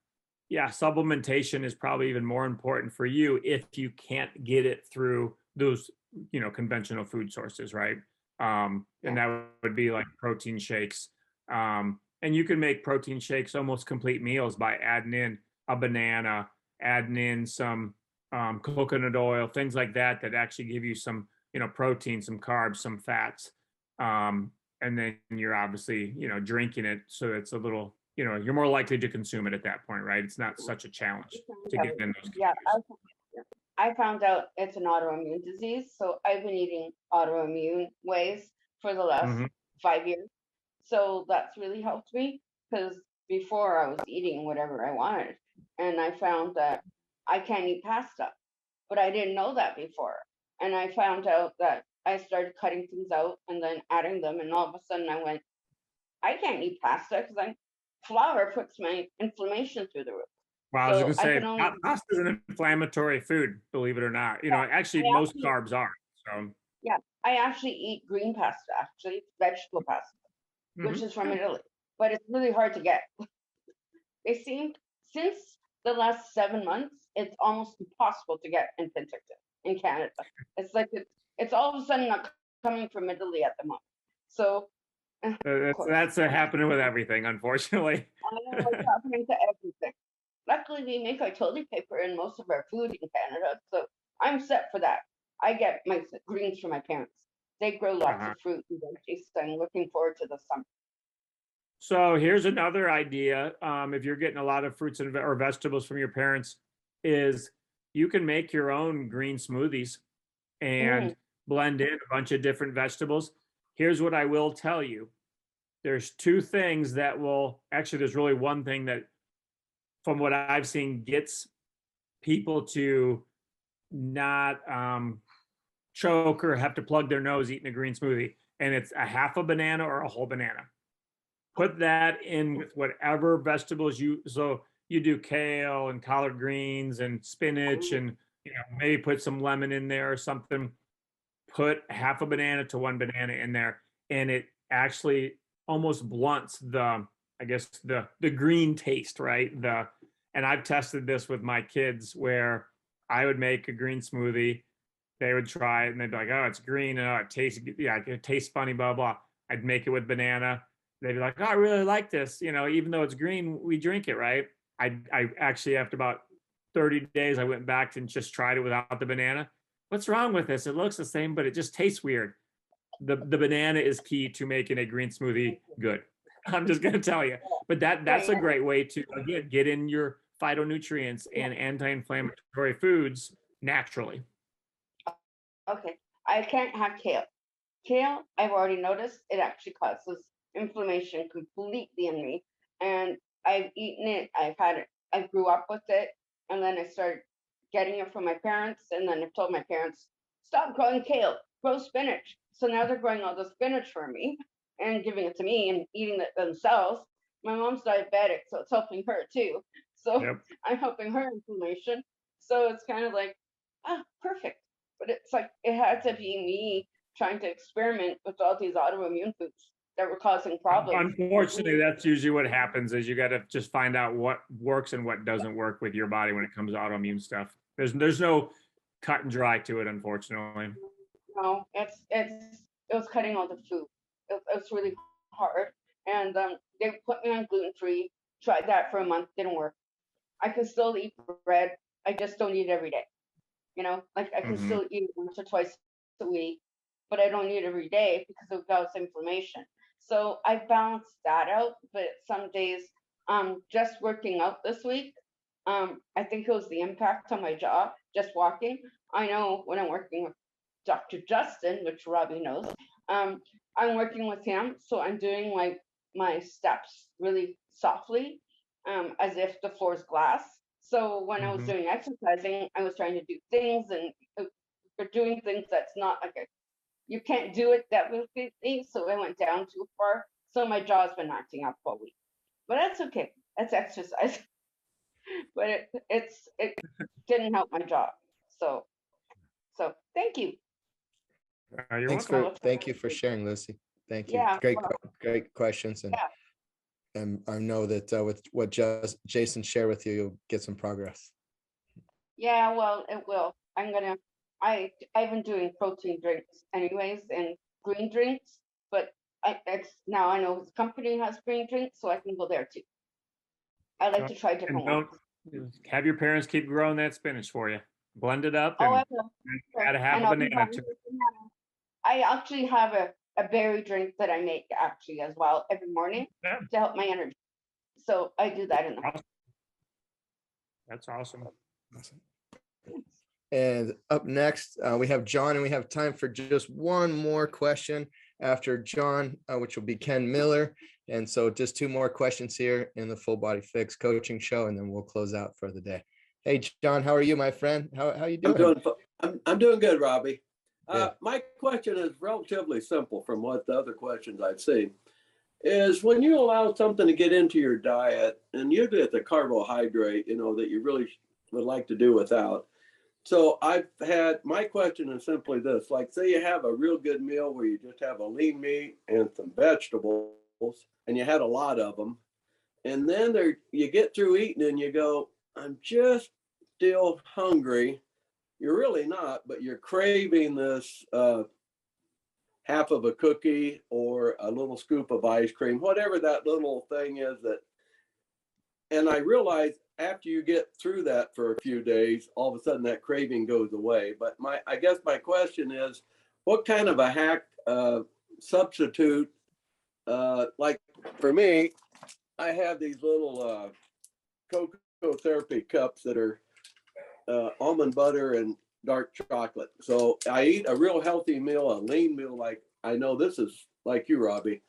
yeah, supplementation is probably even more important for you if you can't get it through those, you know, conventional food sources, right? And that would be like protein shakes. And you can make protein shakes almost complete meals by adding in a banana, adding in some coconut oil, things like that, that actually give you some, you know, protein, some carbs, some fats. And then you're obviously, you know, drinking it. So it's a little, you know, you're more likely to consume it at that point, right? It's not such a challenge to get in those. Yeah, I found out it's an autoimmune disease. So I've been eating autoimmune ways for the last 5 years. So that's really helped me because before I was eating whatever I wanted. And I found that I can't eat pasta, but I didn't know that before. And I found out that I started cutting things out and then adding them. And all of a sudden I went, I can't eat pasta because flour puts my inflammation through the roof. Well, I was So going to I say, can only pasta is an inflammatory food, believe it or not. You know, actually, I most actually, carbs are. So, yeah, I actually eat green pasta, actually, vegetable pasta, which is from Italy, but it's really hard to get. They seem, since the last 7 months, it's almost impossible to get in Penticton in Canada. It's like it's all of a sudden not coming from Italy at the moment. So, of course, that's happening with everything, unfortunately. I know it's happening to everything. Luckily, we make our toilet paper and most of our food in Canada, so I'm set for that. I get my greens from my parents. They grow lots of fruit and veggies, so I'm looking forward to the summer. So here's another idea. If you're getting a lot of fruits and or vegetables from your parents, is you can make your own green smoothies and blend in a bunch of different vegetables. Here's what I will tell you. There's two things that will, actually, there's really one thing that, from what I've seen, gets people to not choke or have to plug their nose eating a green smoothie. And it's a half a banana or a whole banana. Put that in with whatever vegetables so you do kale and collard greens and spinach and, you know, maybe put some lemon in there or something. Put half a banana to one banana in there, and it actually almost blunts the, I guess, the green taste, right? And I've tested this with my kids where I would make a green smoothie, they would try it and they'd be like, oh, it's green, and oh, it tastes funny, blah blah. I'd make it with banana. They'd be like, oh, I really like this. You know, even though it's green, we drink it, right? I actually, after about 30 days, I went back and just tried it without the banana. What's wrong with this? It looks the same, but it just tastes weird. The banana is key to making a green smoothie good. I'm just going to tell you. But that's a great way to, again, get in your phytonutrients and anti-inflammatory foods naturally. Okay. I can't have kale. Kale, I've already noticed it actually causes inflammation completely in me. And I've eaten it, I've had it, I grew up with it, and then I started getting it from my parents. And then I told my parents, stop growing kale, grow spinach. So now they're growing all the spinach for me and giving it to me and eating it themselves. My mom's diabetic, so it's helping her too. So Yep. I'm helping her inflammation. So it's kind of like, perfect. But it's like it had to be me trying to experiment with all these autoimmune foods that were causing problems. Unfortunately, that's usually what happens is you got to just find out what works and what doesn't work with your body when it comes to autoimmune stuff. There's no cut and dry to it, unfortunately. No, it was cutting all the food. It's really hard. And they put me on gluten free. Tried that for a month, didn't work. I can still eat bread. I just don't eat it every day. Like I can Mhm. still eat it once or twice a week, but I don't eat it every day because of Gauss inflammation. So I balanced that out. But some days, just working out this week, I think it was the impact on my jaw, just walking. I know when I'm working with Dr. Justin, which Robbie knows, I'm working with him, so I'm doing like my steps really softly, as if the floor is glass. So when I was Mhm. doing exercising, I was trying to do things and for doing things that's not like you can't do it that quickly. So I went down too far. So my jaw's been acting up all week, but that's okay. That's exercise. But it didn't help my jaw. So thank you. You're welcome. Thank you for sharing, Lucy. Thank you. Yeah. Great questions. Yeah. And I know that with what Jason shared with you, you'll get some progress. Yeah, well, it will. I've been doing protein drinks anyways and green drinks, but now I know his company has green drinks, so I can go there too. I like to try And different don't ones. have your parents keep growing that spinach for you. Blend it up Oh, I and will. add a half And a I'll be banana having to it. banana. I actually have a berry drink that I make actually as well every morning Yeah, to help my energy. So I do that in the awesome. That's awesome. Awesome. And up next, we have John, and we have time for just one more question after John, which will be Ken Miller. And so just two more questions here in the Full Body Fix coaching show, and then we'll close out for the day. Hey, John, how are you, my friend? How you doing? I'm doing good, Robbie. Good. My question is relatively simple from what the other questions I've seen. Is when you allow something to get into your diet, and usually it's a carbohydrate, that you really would like to do without. So my question is simply this, like say you have a real good meal where you just have a lean meat and some vegetables and you had a lot of them. And then you get through eating and you go, I'm just still hungry. You're really not, but you're craving this half of a cookie or a little scoop of ice cream, whatever that little thing is and I realize after you get through that for a few days, all of a sudden that craving goes away. But I guess my question is, what kind of a hack substitute, like for me, I have these little cocoa therapy cups that are almond butter and dark chocolate. So I eat a real healthy meal, a lean meal. Like I know this is like you, Robbie.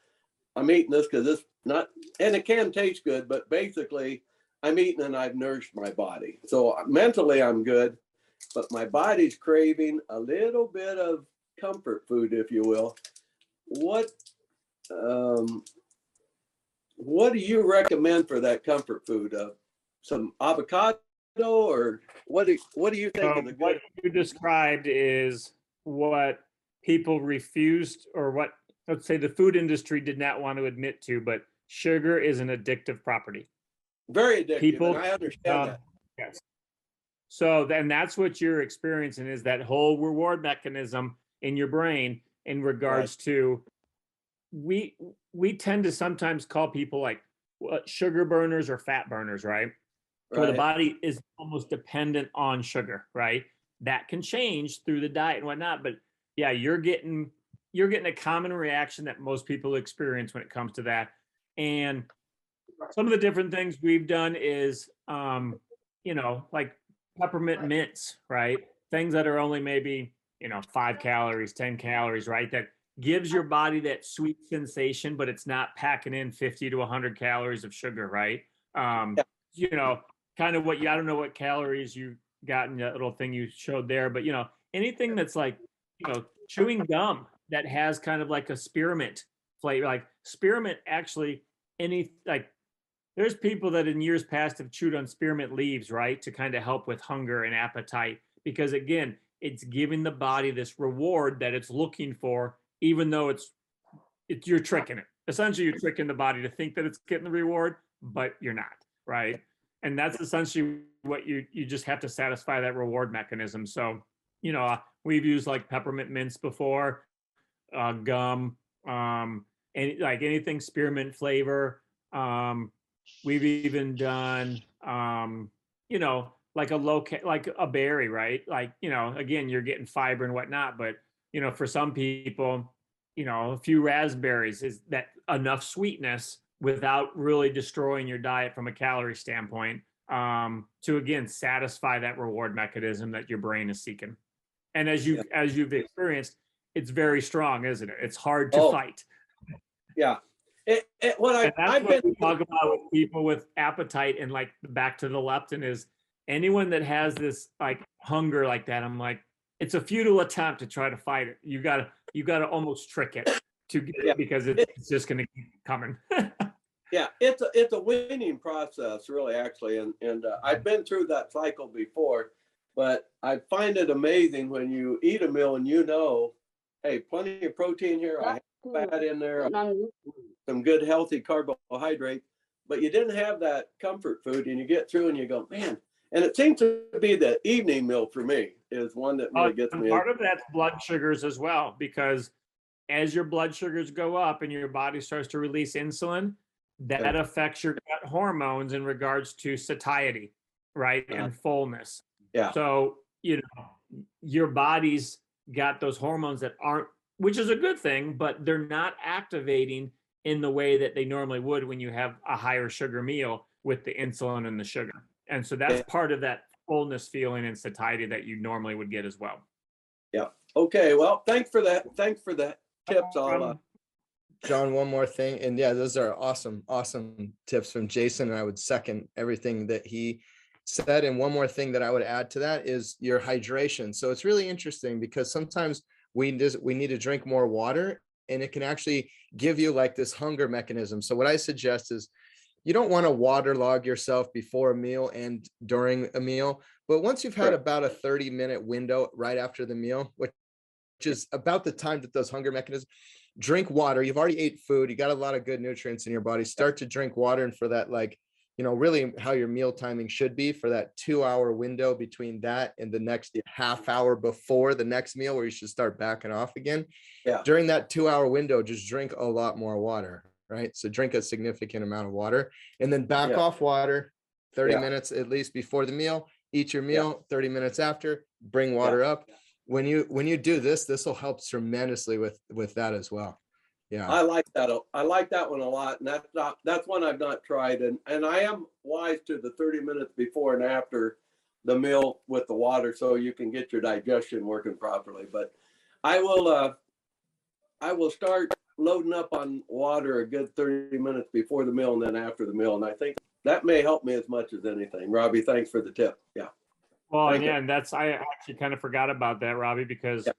I'm eating this because it's not, and it can taste good, but basically I'm eating and I've nourished my body. So mentally I'm good, but my body's craving a little bit of comfort food, if you will. What do you recommend for that comfort food? Some avocado, or what do you think is a What good? you described is what people refused, or what, let's say, the food industry did not want to admit to, but sugar is an addictive property. Very addictive, People, and I understand that. yes. So then that's what you're experiencing, is that whole reward mechanism in your brain in regards to, we tend to sometimes call people like sugar burners or fat burners, right? Where the body is almost dependent on sugar, right? That can change through the diet and whatnot, but yeah, you're getting a common reaction that most people experience when it comes to that. And some of the different things we've done is, like peppermint mints, right? Things that are only maybe, 5 calories, 10 calories, right? That gives your body that sweet sensation, but it's not packing in 50 to 100 calories of sugar, right? You know, kind of I don't know what calories you got in that little thing you showed there, but you know, anything that's like, you know, chewing gum that has kind of like a spearmint flavor, like spearmint actually, there's people that in years past have chewed on spearmint leaves, right? To kind of help with hunger and appetite, because again, it's giving the body this reward that it's looking for, even though you're tricking it. Essentially, you're tricking the body to think that it's getting the reward, but you're not, right? And that's essentially what you just have to satisfy that reward mechanism. So, you know, we've used like peppermint mints before, gum, and like anything spearmint flavor. We've even done, you know, like like a berry, right? Like, you know, again, you're getting fiber and whatnot, but you know, for some people, you know, a few raspberries is that enough sweetness without really destroying your diet from a calorie standpoint, to again satisfy that reward mechanism that your brain is seeking. And as you've experienced, it's very strong, isn't it? It's hard to fight. Yeah. I've been talk about with people with appetite and like back to the leptin is anyone that has this like hunger like that, I'm like, it's a futile attempt to try to fight it. You gotta almost trick it to get it, because it's just gonna keep coming. Yeah, it's a winning process, really, actually, and I've been through that cycle before, but I find it amazing when you eat a meal and you know, hey, plenty of protein here, I have fat in there, some good healthy carbohydrate, but you didn't have that comfort food, and you get through and you go, man. And it seems to be the evening meal for me is one that really gets me. Part of that's blood sugars as well, because as your blood sugars go up and your body starts to release insulin, that affects your gut hormones in regards to satiety, right? And fullness. Yeah. So, you know, your body's got those hormones that aren't, which is a good thing, but they're not activating in the way that they normally would when you have a higher sugar meal with the insulin and the sugar. And so that's part of that fullness feeling and satiety that you normally would get as well. Yeah. Okay. Well, thanks for that. Thanks for that tips. John, one more thing. And yeah, those are awesome tips from Jayson. And I would second everything that he said. And one more thing that I would add to that is your hydration. So it's really interesting because sometimes we need to drink more water, and it can actually give you like this hunger mechanism. So what I suggest is you don't want to waterlog yourself before a meal and during a meal, but once you've had about a 30-minute window right after the meal, which is about the time that those hunger mechanisms, drink water. You've already ate food. You got a lot of good nutrients in your body. Start to drink water. And for that, like, you know, really how your meal timing should be for that 2-hour window between that and the next half hour before the next meal, where you should start backing off again. Yeah. During that 2-hour window, just drink a lot more water, right? So drink a significant amount of water and then back off water 30 minutes at least before the meal. Eat your meal 30 minutes after, bring water up. When you do this will help tremendously with that as well. Yeah. I like that. I like that one a lot. And that's one I've not tried. And I am wise to the 30 minutes before and after the meal with the water, so you can get your digestion working properly. But I will start loading up on water a good 30 minutes before the meal and then after the meal. And I think that may help me as much as anything. Robbie, thanks for the tip. Yeah. Well, yeah, and I actually kind of forgot about that, Robbie, because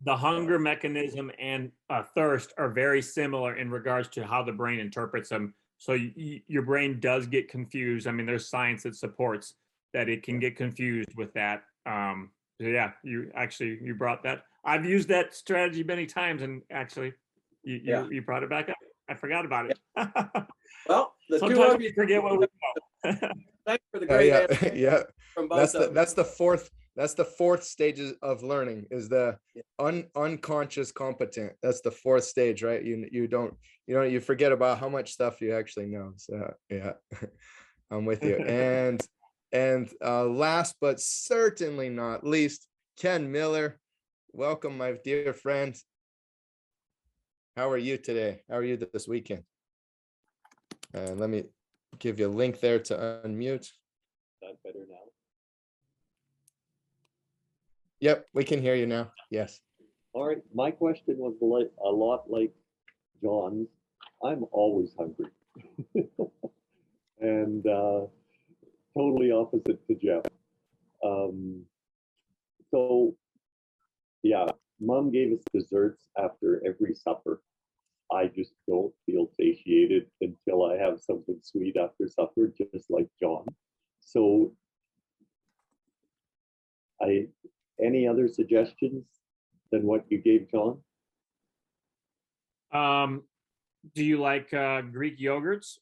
the hunger mechanism and thirst are very similar in regards to how the brain interprets them. So your brain does get confused. I mean, there's science that supports that it can get confused with that. So yeah, you brought that. I've used that strategy many times, and actually, you brought it back up. I forgot about it. Well, sometimes we forget what we know. Thanks for the great answer. Yeah. From both that's the fourth stage of learning is the unconscious competent. That's the fourth stage, right? You forget about how much stuff you actually know. So yeah, I'm with you. And last but certainly not least, Ken Miller. Welcome, my dear friend. How are you today? How are you this weekend? Let me give you a link there to unmute. Is that better now? Yep, we can hear you now. Yes. All right, my question was a lot like John's. I'm always hungry. And totally opposite to Jeff. So yeah, Mom gave us desserts after every supper. I just don't feel satiated until I have something sweet after supper, just like John. So any other suggestions than what you gave John? Do you like Greek yogurts?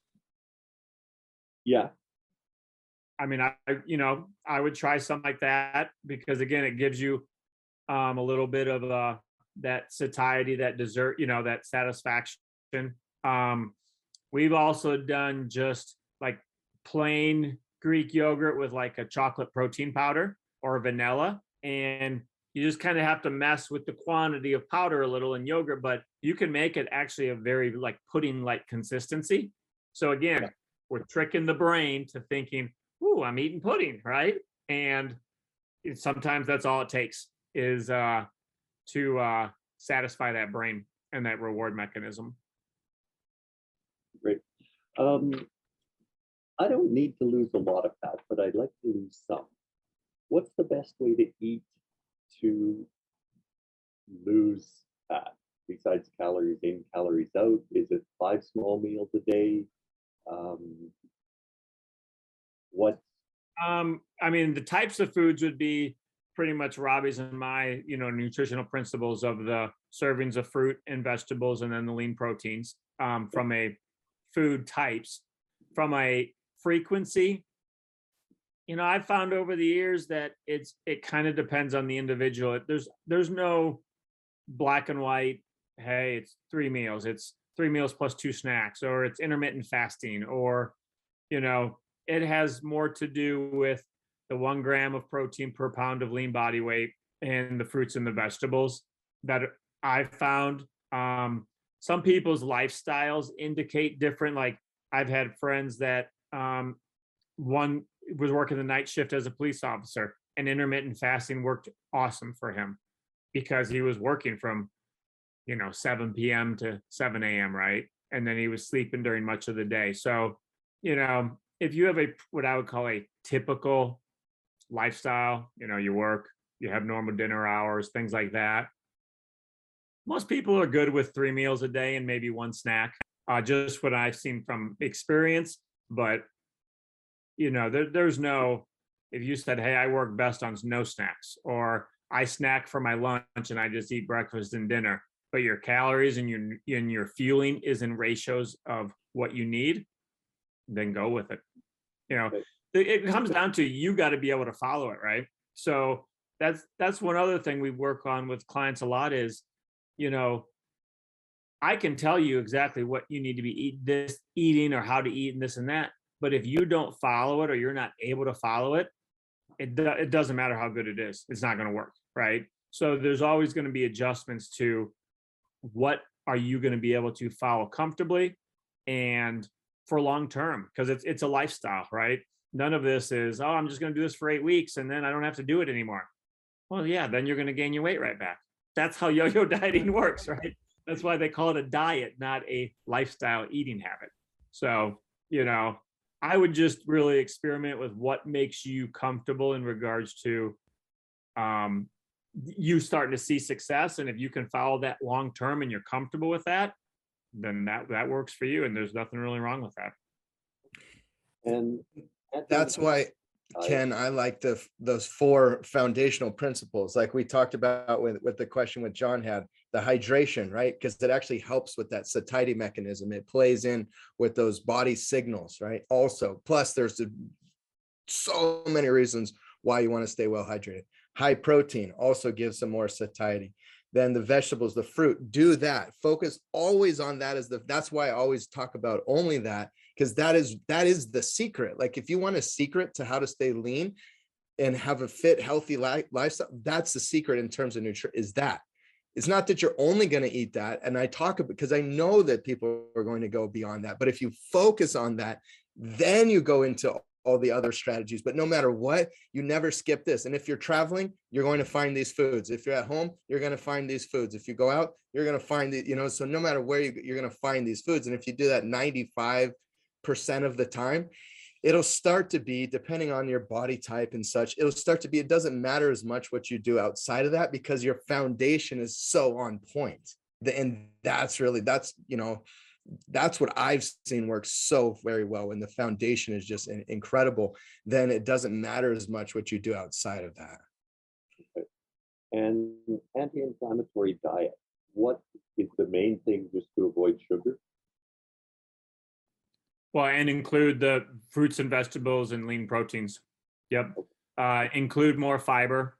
Yeah. I mean, I would try something like that because again, it gives you a little bit of that satiety, that dessert, that satisfaction. We've also done just like plain Greek yogurt with like a chocolate protein powder or vanilla. And you just kind of have to mess with the quantity of powder a little in yogurt, but you can make it actually a very like pudding-like consistency. So again, we're tricking the brain to thinking, ooh, I'm eating pudding, right? And sometimes that's all it takes is to satisfy that brain and that reward mechanism. Great. I don't need to lose a lot of fat, but I'd like to lose some. What's the best way to eat to lose fat besides calories in, calories out? Is it 5 small meals a day? I mean, the types of foods would be pretty much Robbie's and my, nutritional principles of the servings of fruit and vegetables, and then the lean proteins from a food types. From a frequency, I've found over the years that it kind of depends on the individual. There's no black and white. Hey, it's 3 meals. It's 3 meals plus 2 snacks, or it's intermittent fasting, or it has more to do with the 1 gram of protein per pound of lean body weight and the fruits and the vegetables that I've found. Some people's lifestyles indicate different. Like I've had friends that one was working the night shift as a police officer, and intermittent fasting worked awesome for him because he was working from 7 p.m. to 7 a.m. right, and then he was sleeping during much of the day. So if you have what I would call a typical lifestyle, you work, you have normal dinner hours, things like that, most people are good with 3 meals a day and maybe 1 snack, just what I've seen from experience. But there's no, if you said, hey, I work best on no snacks, or I snack for my lunch and I just eat breakfast and dinner, but your calories and your fueling is in ratios of what you need, then go with it. It comes down to, you got to be able to follow it, right? So that's one other thing we work on with clients a lot is, I can tell you exactly what you need to be eating or how to eat and this and that. But if you don't follow it, or you're not able to follow it, it doesn't matter how good it is. It's not going to work, right? So there's always going to be adjustments to what are you going to be able to follow comfortably and for long term, because it's a lifestyle, right? None of this is, oh, I'm just going to do this for 8 weeks and then I don't have to do it anymore. Well, yeah, then you're going to gain your weight right back. That's how yo-yo dieting works, right? That's why they call it a diet, not a lifestyle eating habit. So, I would just really experiment with what makes you comfortable in regards to you starting to see success. And if you can follow that long term and you're comfortable with that, then that works for you. And there's nothing really wrong with that. And that's why, Ken, I like those 4 foundational principles, like we talked about with the question with John had, the hydration, right? Because it actually helps with that satiety mechanism. It plays in with those body signals, right? Also, plus there's so many reasons why you want to stay well hydrated. High protein also gives some more satiety. Then the vegetables, the fruit, do that. Focus always on that. That's why I always talk about only that, because that is the secret. Like if you want a secret to how to stay lean and have a fit, healthy lifestyle, that's the secret in terms of nutrition, is that. It's not that you're only going to eat that. And I talk about, because I know that people are going to go beyond that. But if you focus on that, then you go into all the other strategies, but no matter what, you never skip this. And if you're traveling, you're going to find these foods. If you're at home, you're going to find these foods. If you go out, you're going to find it, so no matter where you're going to find these foods. And if you do that 95% of the time, it'll start to be, depending on your body type and such, it'll start to be, it doesn't matter as much what you do outside of that, because your foundation is so on point. And that's what I've seen work so very well. When the foundation is just incredible, then it doesn't matter as much what you do outside of that. Okay. And anti-inflammatory diet, what is the main thing just to avoid sugar? Well, and include the fruits and vegetables and lean proteins. Yep. Include more fiber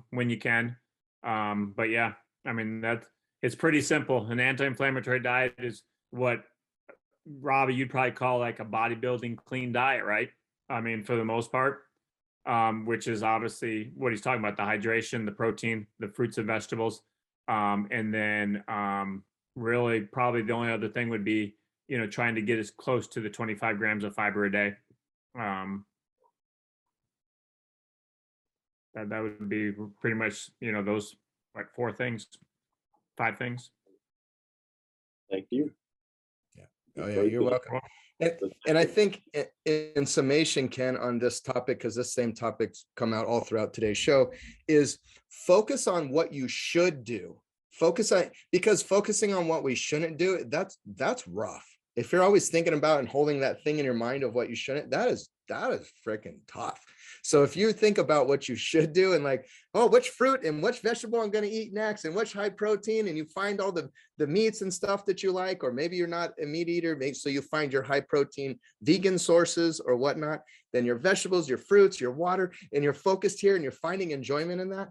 when you can. But yeah, I mean, it's pretty simple. An anti-inflammatory diet is what, Robbie, you'd probably call like a bodybuilding clean diet, right? I mean, for the most part, which is obviously what he's talking about: the hydration, the protein, the fruits and vegetables. And then really probably the only other thing would be, trying to get as close to the 25 grams of fiber a day. That would be pretty much, those like 5 things. Thank you. Yeah. Oh yeah, you're welcome. And I think in summation, Ken, on this topic, because this same topic's come out all throughout today's show, is focus on what you should do. Because focusing on what we shouldn't do, that's rough. If you're always thinking about and holding that thing in your mind of what you shouldn't, that is freaking tough. So if you think about what you should do and like, oh, which fruit and which vegetable I'm going to eat next and which high protein, and you find all the meats and stuff that you like, or maybe you're not a meat eater, so you find your high protein vegan sources or whatnot, then your vegetables, your fruits, your water, and you're focused here and you're finding enjoyment in that,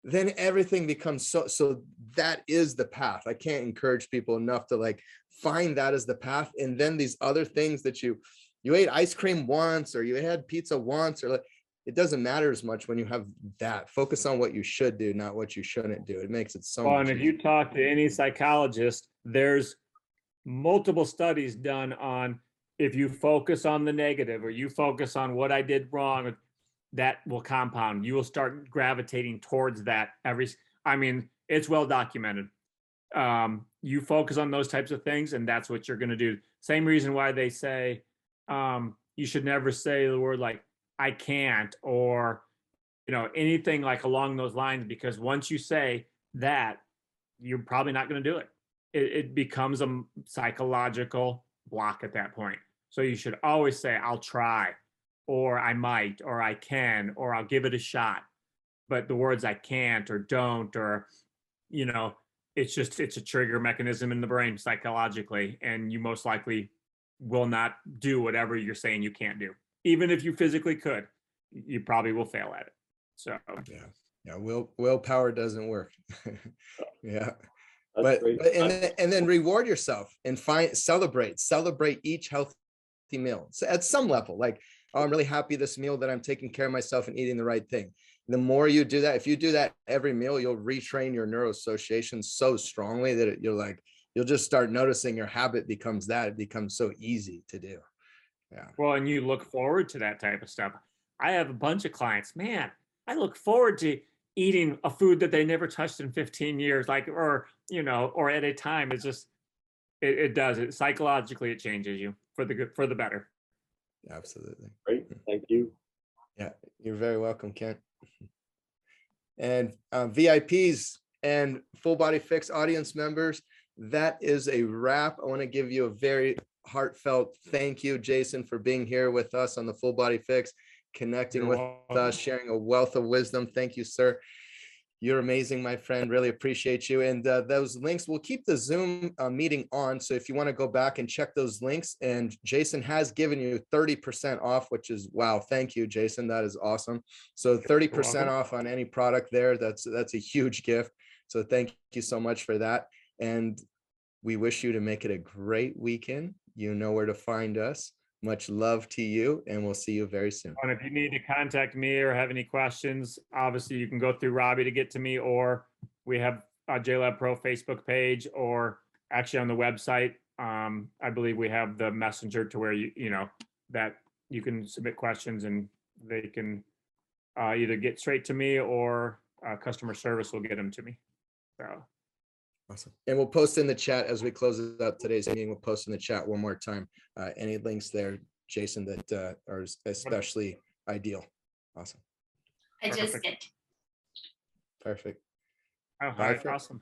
then everything becomes so that is the path. I can't encourage people enough to like find that as the path. And then these other things that you ate ice cream once, or you had pizza once, or like, it doesn't matter as much when you have that. Focus on what you should do, not what you shouldn't do. It makes it so much and if easier. you talk to any psychologist, there's multiple studies done on, if you focus on the negative or you focus on what I did wrong, that will compound. You will start gravitating towards that. It's well documented. You focus on those types of things, and that's what you're going to do. Same reason why they say you should never say the word like I can't, or anything like along those lines, because once you say that, you're probably not going to do it. It becomes a psychological block at that point. So you should always say I'll try, or I might, or I can, or I'll give it a shot. But the words I can't or don't, or it's a trigger mechanism in the brain psychologically, and you most likely will not do whatever you're saying you can't do. Even if you physically could, you probably will fail at it. So yeah, willpower doesn't work. Yeah. That's But great. and then reward yourself and celebrate each healthy meal. So at some level, like, oh, I'm really happy this meal that I'm taking care of myself and eating the right thing. The more you do that, if you do that every meal, you'll retrain your neuroassociations so strongly that you'll just start noticing your habit becomes that. It becomes so easy to do. Yeah. Well, and you look forward to that type of stuff. I have a bunch of clients, man, I look forward to eating a food that they never touched in 15 years, or at a time. It's just, it does it psychologically, it changes you for the good, for the better. Absolutely. Great. Thank you. Yeah, you're very welcome, Kent. And VIPs and Full Body Fix audience members, that is a wrap. I want to give you a very heartfelt thank you, Jayson, for being here with us on the Full Body Fix, connecting with us, sharing a wealth of wisdom. Thank you, sir. You're amazing, my friend. Really appreciate you. And those links, we'll keep the Zoom meeting on. So if you want to go back and check those links, and Jayson has given you 30% off, which is, wow. Thank you, Jayson. That is awesome. So 30% off on any product there. That's a huge gift. So thank you so much for that. And we wish you to make it a great weekend. You know where to find us. Much love to you, and we'll see you very soon. And if you need to contact me or have any questions, obviously you can go through Robbie to get to me, or we have a JLab Pro Facebook page, or actually on the website, I believe we have the messenger to where that you can submit questions and they can either get straight to me or customer service will get them to me. So. Awesome. And we'll post in the chat as we close out today's meeting. We'll post in the chat one more time. Any links there, Jayson, that are especially ideal. Awesome. I just did. Perfect. Oh, Bye awesome.